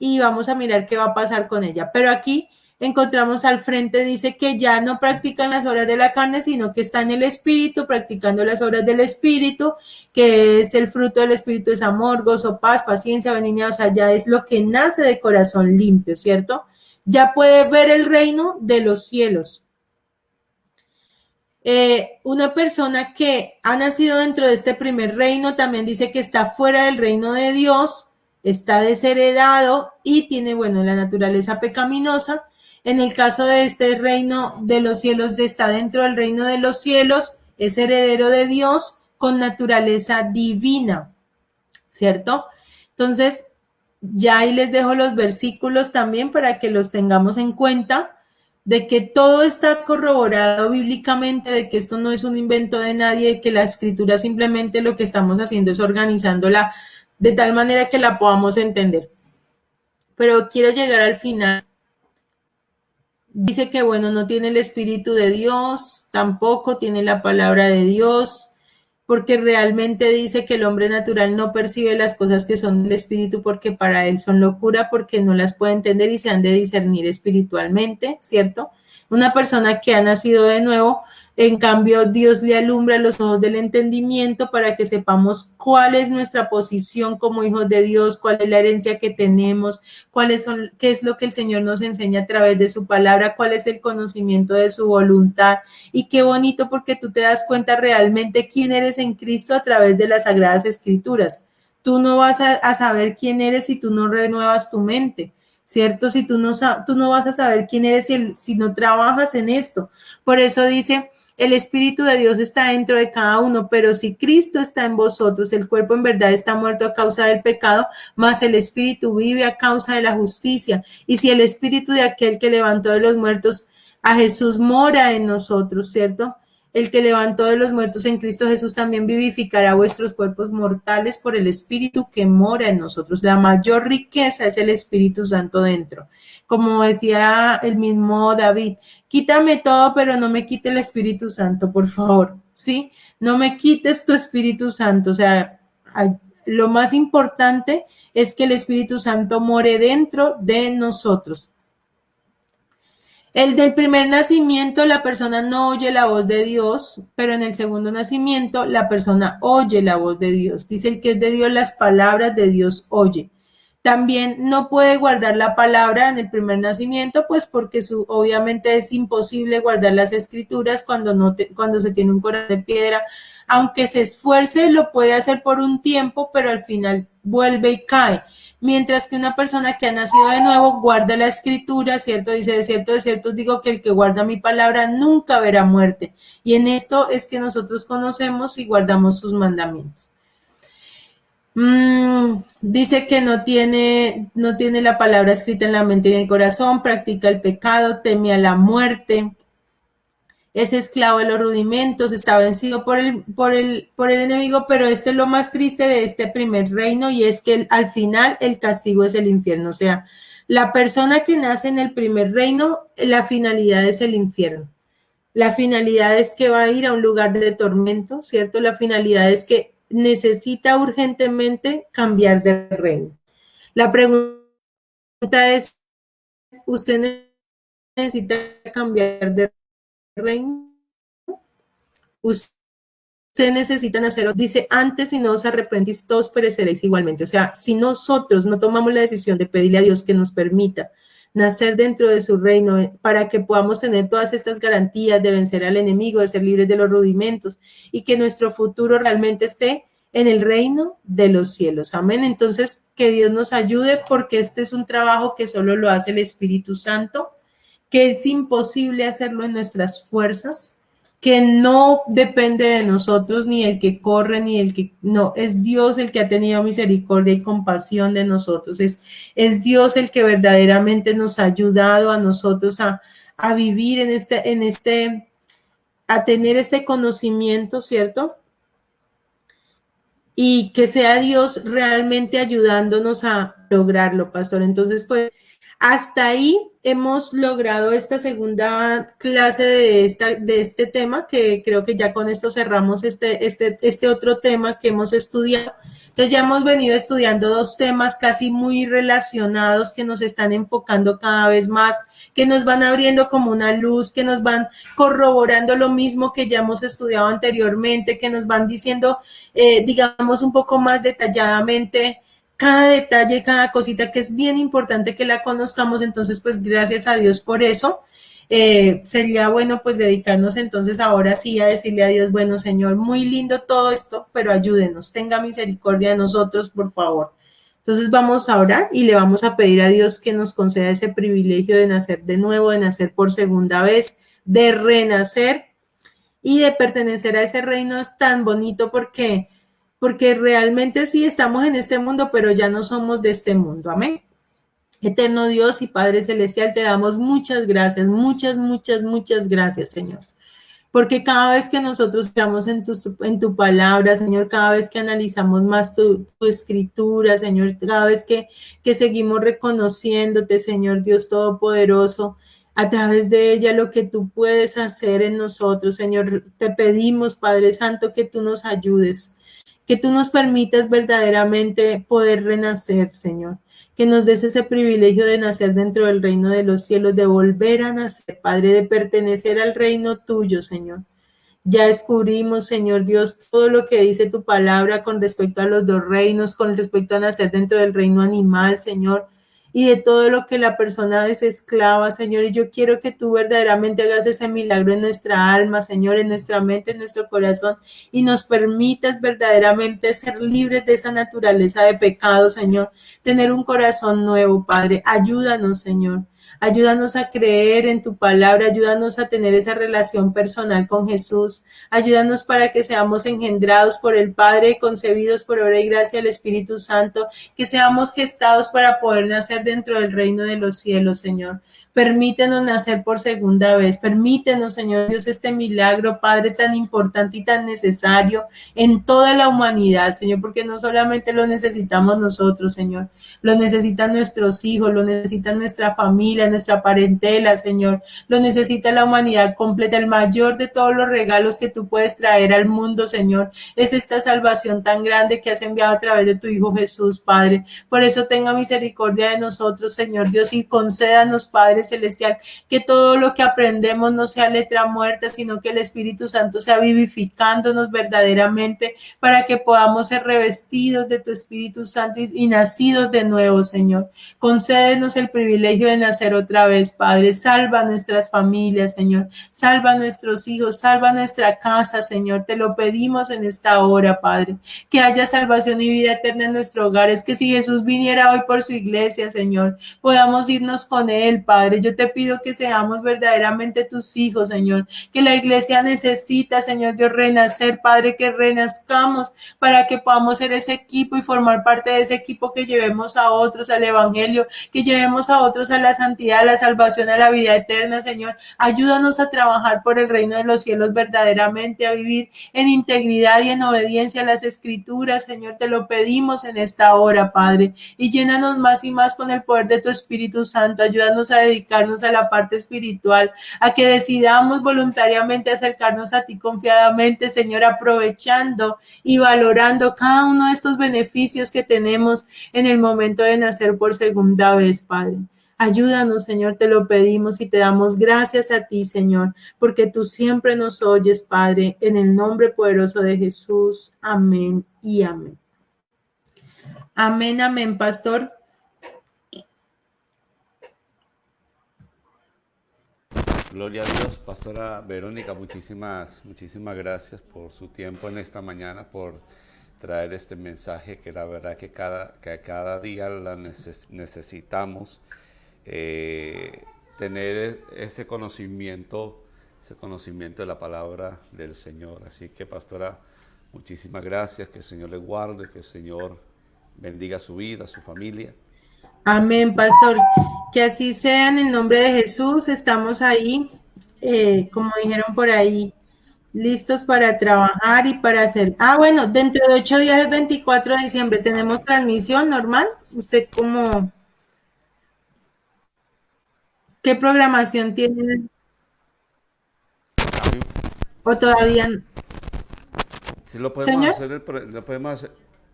y vamos a mirar qué va a pasar con ella. Pero aquí encontramos al frente, dice que ya no practican las obras de la carne, sino que está en el espíritu, practicando las obras del espíritu, que es el fruto del espíritu, es amor, gozo, paz, paciencia, benignidad, o sea, ya es lo que nace de corazón limpio, ¿cierto? Ya puede ver el reino de los cielos. Una persona que ha nacido dentro de este primer reino también dice que está fuera del reino de Dios, está desheredado y tiene, la naturaleza pecaminosa. En el caso de este reino de los cielos, está dentro del reino de los cielos, es heredero de Dios con naturaleza divina, ¿cierto? Entonces, ya ahí les dejo los versículos también para que los tengamos en cuenta, de que todo está corroborado bíblicamente, de que esto no es un invento de nadie, de que la escritura simplemente lo que estamos haciendo es organizándola de tal manera que la podamos entender. Pero quiero llegar al final. Dice que, no tiene el Espíritu de Dios, tampoco tiene la palabra de Dios, porque realmente dice que el hombre natural no percibe las cosas que son del Espíritu porque para él son locura, porque no las puede entender y se han de discernir espiritualmente, ¿cierto? Una persona que ha nacido de nuevo, en cambio, Dios le alumbra los ojos del entendimiento para que sepamos cuál es nuestra posición como hijos de Dios, cuál es la herencia que tenemos, qué es lo que el Señor nos enseña a través de su palabra, cuál es el conocimiento de su voluntad. Y qué bonito porque tú te das cuenta realmente quién eres en Cristo a través de las Sagradas Escrituras. Tú no vas a saber quién eres si tú no renuevas tu mente. ¿cierto? Si tú no vas a saber quién eres si no trabajas en esto. Por eso dice, el Espíritu de Dios está dentro de cada uno, pero si Cristo está en vosotros, el cuerpo en verdad está muerto a causa del pecado, mas el Espíritu vive a causa de la justicia. Y si el Espíritu de aquel que levantó de los muertos a Jesús mora en nosotros, ¿cierto? El que levantó de los muertos en Cristo Jesús también vivificará vuestros cuerpos mortales por el Espíritu que mora en nosotros. La mayor riqueza es el Espíritu Santo dentro. Como decía el mismo David, quítame todo, pero no me quite el Espíritu Santo, por favor, ¿sí? No me quites tu Espíritu Santo. O sea, lo más importante es que el Espíritu Santo more dentro de nosotros. El del primer nacimiento, la persona no oye la voz de Dios, pero en el segundo nacimiento, la persona oye la voz de Dios. Dice el que es de Dios, las palabras de Dios oye. También no puede guardar la palabra en el primer nacimiento, pues porque obviamente es imposible guardar las escrituras cuando se tiene un corazón de piedra. Aunque se esfuerce, lo puede hacer por un tiempo, pero al final vuelve y cae. Mientras que una persona que ha nacido de nuevo guarda la escritura, ¿cierto? Dice, de cierto os digo que el que guarda mi palabra nunca verá muerte. Y en esto es que nosotros conocemos y guardamos sus mandamientos. Dice que no tiene la palabra escrita en la mente y en el corazón, practica el pecado, teme a la muerte, es esclavo de los rudimentos, está vencido por el enemigo, pero es lo más triste de este primer reino, y es que al final el castigo es el infierno. O sea, la persona que nace en el primer reino, la finalidad es el infierno. La finalidad es que va a ir a un lugar de tormento, ¿cierto? La finalidad es que necesita urgentemente cambiar de reino. La pregunta es, ¿usted necesita cambiar de reino? Usted necesitan hacerlo, dice, antes si no os arrepentís, todos pereceréis igualmente. O sea, si nosotros no tomamos la decisión de pedirle a Dios que nos permita nacer dentro de su reino para que podamos tener todas estas garantías de vencer al enemigo, de ser libres de los rudimentos y que nuestro futuro realmente esté en el reino de los cielos. Amén. Entonces, que Dios nos ayude, porque este es un trabajo que solo lo hace el Espíritu Santo, que es imposible hacerlo en nuestras fuerzas, que no depende de nosotros, ni el que corre, ni el que no, es Dios el que ha tenido misericordia y compasión de nosotros, es Dios el que verdaderamente nos ha ayudado a nosotros a vivir a tener este conocimiento, ¿cierto? Y que sea Dios realmente ayudándonos a lograrlo, pastor. Entonces, pues, hasta ahí hemos logrado esta segunda clase de este tema, que creo que ya con esto cerramos este otro tema que hemos estudiado. Entonces ya hemos venido estudiando dos temas casi muy relacionados que nos están enfocando cada vez más, que nos van abriendo como una luz, que nos van corroborando lo mismo que ya hemos estudiado anteriormente, que nos van diciendo, digamos, un poco más detalladamente cada detalle, cada cosita, que es bien importante que la conozcamos. Entonces, pues gracias a Dios por eso. Sería bueno pues dedicarnos entonces ahora sí a decirle a Dios, bueno Señor, muy lindo todo esto, pero ayúdenos, tenga misericordia de nosotros, por favor. Entonces vamos a orar y le vamos a pedir a Dios que nos conceda ese privilegio de nacer de nuevo, de nacer por segunda vez, de renacer y de pertenecer a ese reino tan bonito, porque realmente sí estamos en este mundo, pero ya no somos de este mundo. Amén. Eterno Dios y Padre Celestial, te damos muchas gracias, muchas gracias, Señor. Porque cada vez que nosotros estamos en tu palabra, Señor, cada vez que analizamos más tu escritura, Señor, cada vez que seguimos reconociéndote, Señor Dios Todopoderoso, a través de ella lo que tú puedes hacer en nosotros, Señor, te pedimos, Padre Santo, que tú nos ayudes, que tú nos permitas verdaderamente poder renacer, Señor, que nos des ese privilegio de nacer dentro del reino de los cielos, de volver a nacer, Padre, de pertenecer al reino tuyo, Señor. Ya descubrimos, Señor Dios, todo lo que dice tu palabra con respecto a los dos reinos, con respecto a nacer dentro del reino animal, Señor, y de todo lo que la persona es esclava, Señor. Y yo quiero que tú verdaderamente hagas ese milagro en nuestra alma, Señor, en nuestra mente, en nuestro corazón, y nos permitas verdaderamente ser libres de esa naturaleza de pecado, Señor. Tener un corazón nuevo, Padre. Ayúdanos, Señor. Ayúdanos a creer en tu palabra, ayúdanos a tener esa relación personal con Jesús, ayúdanos para que seamos engendrados por el Padre, concebidos por obra y gracia del Espíritu Santo, que seamos gestados para poder nacer dentro del reino de los cielos, Señor. Permítenos nacer por segunda vez, permítenos, Señor Dios, este milagro, Padre, tan importante y tan necesario en toda la humanidad, Señor, porque no solamente lo necesitamos nosotros, Señor, lo necesitan nuestros hijos, lo necesita nuestra familia, nuestra parentela, Señor, lo necesita la humanidad completa. El mayor de todos los regalos que tú puedes traer al mundo, Señor, es esta salvación tan grande que has enviado a través de tu Hijo Jesús, Padre. Por eso tenga misericordia de nosotros, Señor Dios, y concédanos, Padre Celestial, que todo lo que aprendemos no sea letra muerta, sino que el Espíritu Santo sea vivificándonos verdaderamente para que podamos ser revestidos de tu Espíritu Santo y nacidos de nuevo, Señor. Concédenos el privilegio de nacer otra vez, Padre. Salva nuestras familias, Señor. Salva a nuestros hijos, salva nuestra casa, Señor. Te lo pedimos en esta hora, Padre. Que haya salvación y vida eterna en nuestro hogar. Es que si Jesús viniera hoy por su iglesia, Señor, podamos irnos con Él, Padre. Yo te pido que seamos verdaderamente tus hijos, Señor. Que la iglesia necesita, Señor Dios, renacer, Padre, que renazcamos para que podamos ser ese equipo y formar parte de ese equipo, que llevemos a otros al evangelio, que llevemos a otros a la santidad, a la salvación, a la vida eterna, Señor. Ayúdanos a trabajar por el reino de los cielos verdaderamente, a vivir en integridad y en obediencia a las escrituras, Señor. Te lo pedimos en esta hora, Padre, y llénanos más y más con el poder de tu Espíritu Santo. Ayúdanos a dedicarnos a la parte espiritual, a que decidamos voluntariamente acercarnos a ti confiadamente, Señor, aprovechando y valorando cada uno de estos beneficios que tenemos en el momento de nacer por segunda vez, Padre. Ayúdanos, Señor, te lo pedimos y te damos gracias a ti, Señor, porque tú siempre nos oyes, Padre, en el nombre poderoso de Jesús. Amén y amén. Amén, amén, pastor. Gloria a Dios, Pastora Verónica, muchísimas gracias por su tiempo en esta mañana, por traer este mensaje que la verdad que cada día la necesitamos, tener ese conocimiento de la palabra del Señor. Así que, Pastora, muchísimas gracias, que el Señor le guarde, que el Señor bendiga su vida, su familia. Amén, pastor. Que así sea en el nombre de Jesús. Estamos ahí, como dijeron por ahí, listos para trabajar y para hacer. Bueno, dentro de 8 días, el 24 de diciembre, tenemos transmisión normal. ¿Usted qué programación tiene? ¿O todavía no? Sí, lo podemos ¿Señor? hacer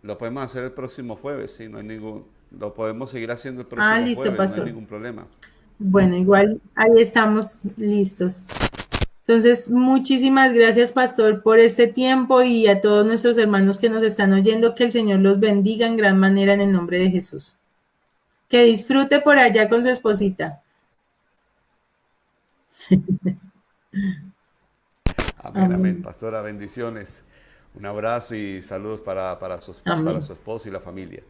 lo podemos hacer el próximo jueves, sí, no hay lo podemos seguir haciendo el próximo Listo, jueves, no hay pastor. ningún problema. Bueno, igual ahí estamos listos. Entonces, muchísimas gracias, pastor, por este tiempo, y a todos nuestros hermanos que nos están oyendo, que el Señor los bendiga en gran manera en el nombre de Jesús. Que disfrute por allá con su esposita. Amén, amén. Amén. Pastora, bendiciones. Un abrazo y saludos para Amén. su esposo y la familia.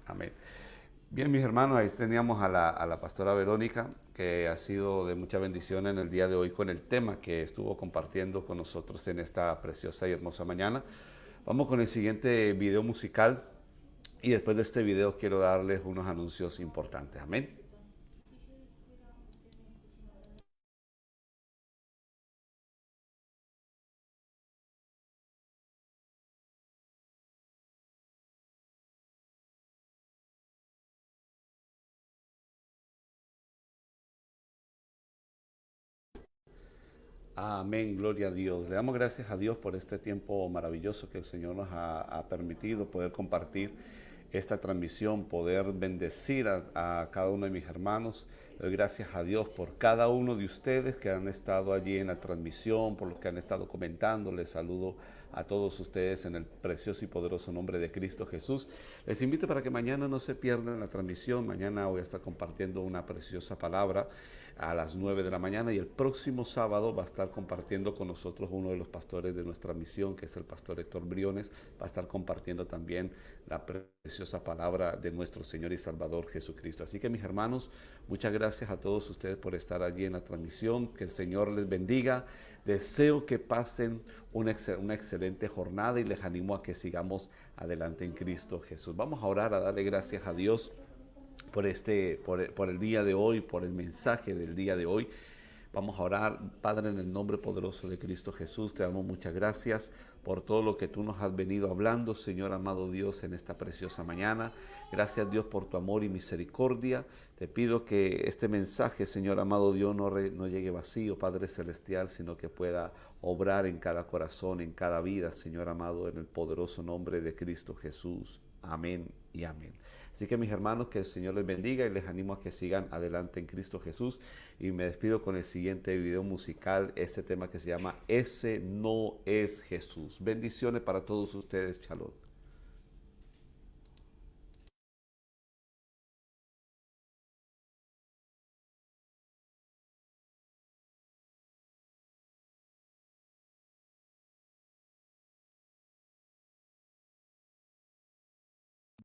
Amén. Bien, mis hermanos, ahí teníamos a la pastora Verónica, que ha sido de mucha bendición en el día de hoy con el tema que estuvo compartiendo con nosotros en esta preciosa y hermosa mañana. Vamos con el siguiente video musical, y después de este video quiero darles unos anuncios importantes. Amén. Amén, gloria a Dios. Le damos gracias a Dios por este tiempo maravilloso que el Señor nos ha permitido poder compartir esta transmisión, poder bendecir a cada uno de mis hermanos. Le doy gracias a Dios por cada uno de ustedes que han estado allí en la transmisión, por los que han estado comentando. Les saludo a todos ustedes en el precioso y poderoso nombre de Cristo Jesús. Les invito para que mañana no se pierdan la transmisión. Mañana voy a estar compartiendo una preciosa palabra a las 9 de la mañana, y el próximo sábado va a estar compartiendo con nosotros uno de los pastores de nuestra misión, que es el pastor Héctor Briones. Va a estar compartiendo también la preciosa palabra de nuestro Señor y Salvador Jesucristo. Así que, mis hermanos, muchas gracias a todos ustedes por estar allí en la transmisión. Que el Señor les bendiga. Deseo que pasen una excelente jornada y les animo a que sigamos adelante en Cristo Jesús. Vamos a orar, a darle gracias a Dios por el día de hoy, por el mensaje del día de hoy. Vamos a orar. Padre, en el nombre poderoso de Cristo Jesús, te damos muchas gracias por todo lo que tú nos has venido hablando, Señor amado Dios, en esta preciosa mañana. Gracias, Dios, por tu amor y misericordia. Te pido que este mensaje, Señor amado Dios, no llegue vacío, Padre celestial, sino que pueda obrar en cada corazón, en cada vida, Señor amado, en el poderoso nombre de Cristo Jesús. Amén y amén. Así que, mis hermanos, que el Señor les bendiga y les animo a que sigan adelante en Cristo Jesús. Y me despido con el siguiente video musical, ese tema que se llama Ese no es Jesús. Bendiciones para todos ustedes. Shalom.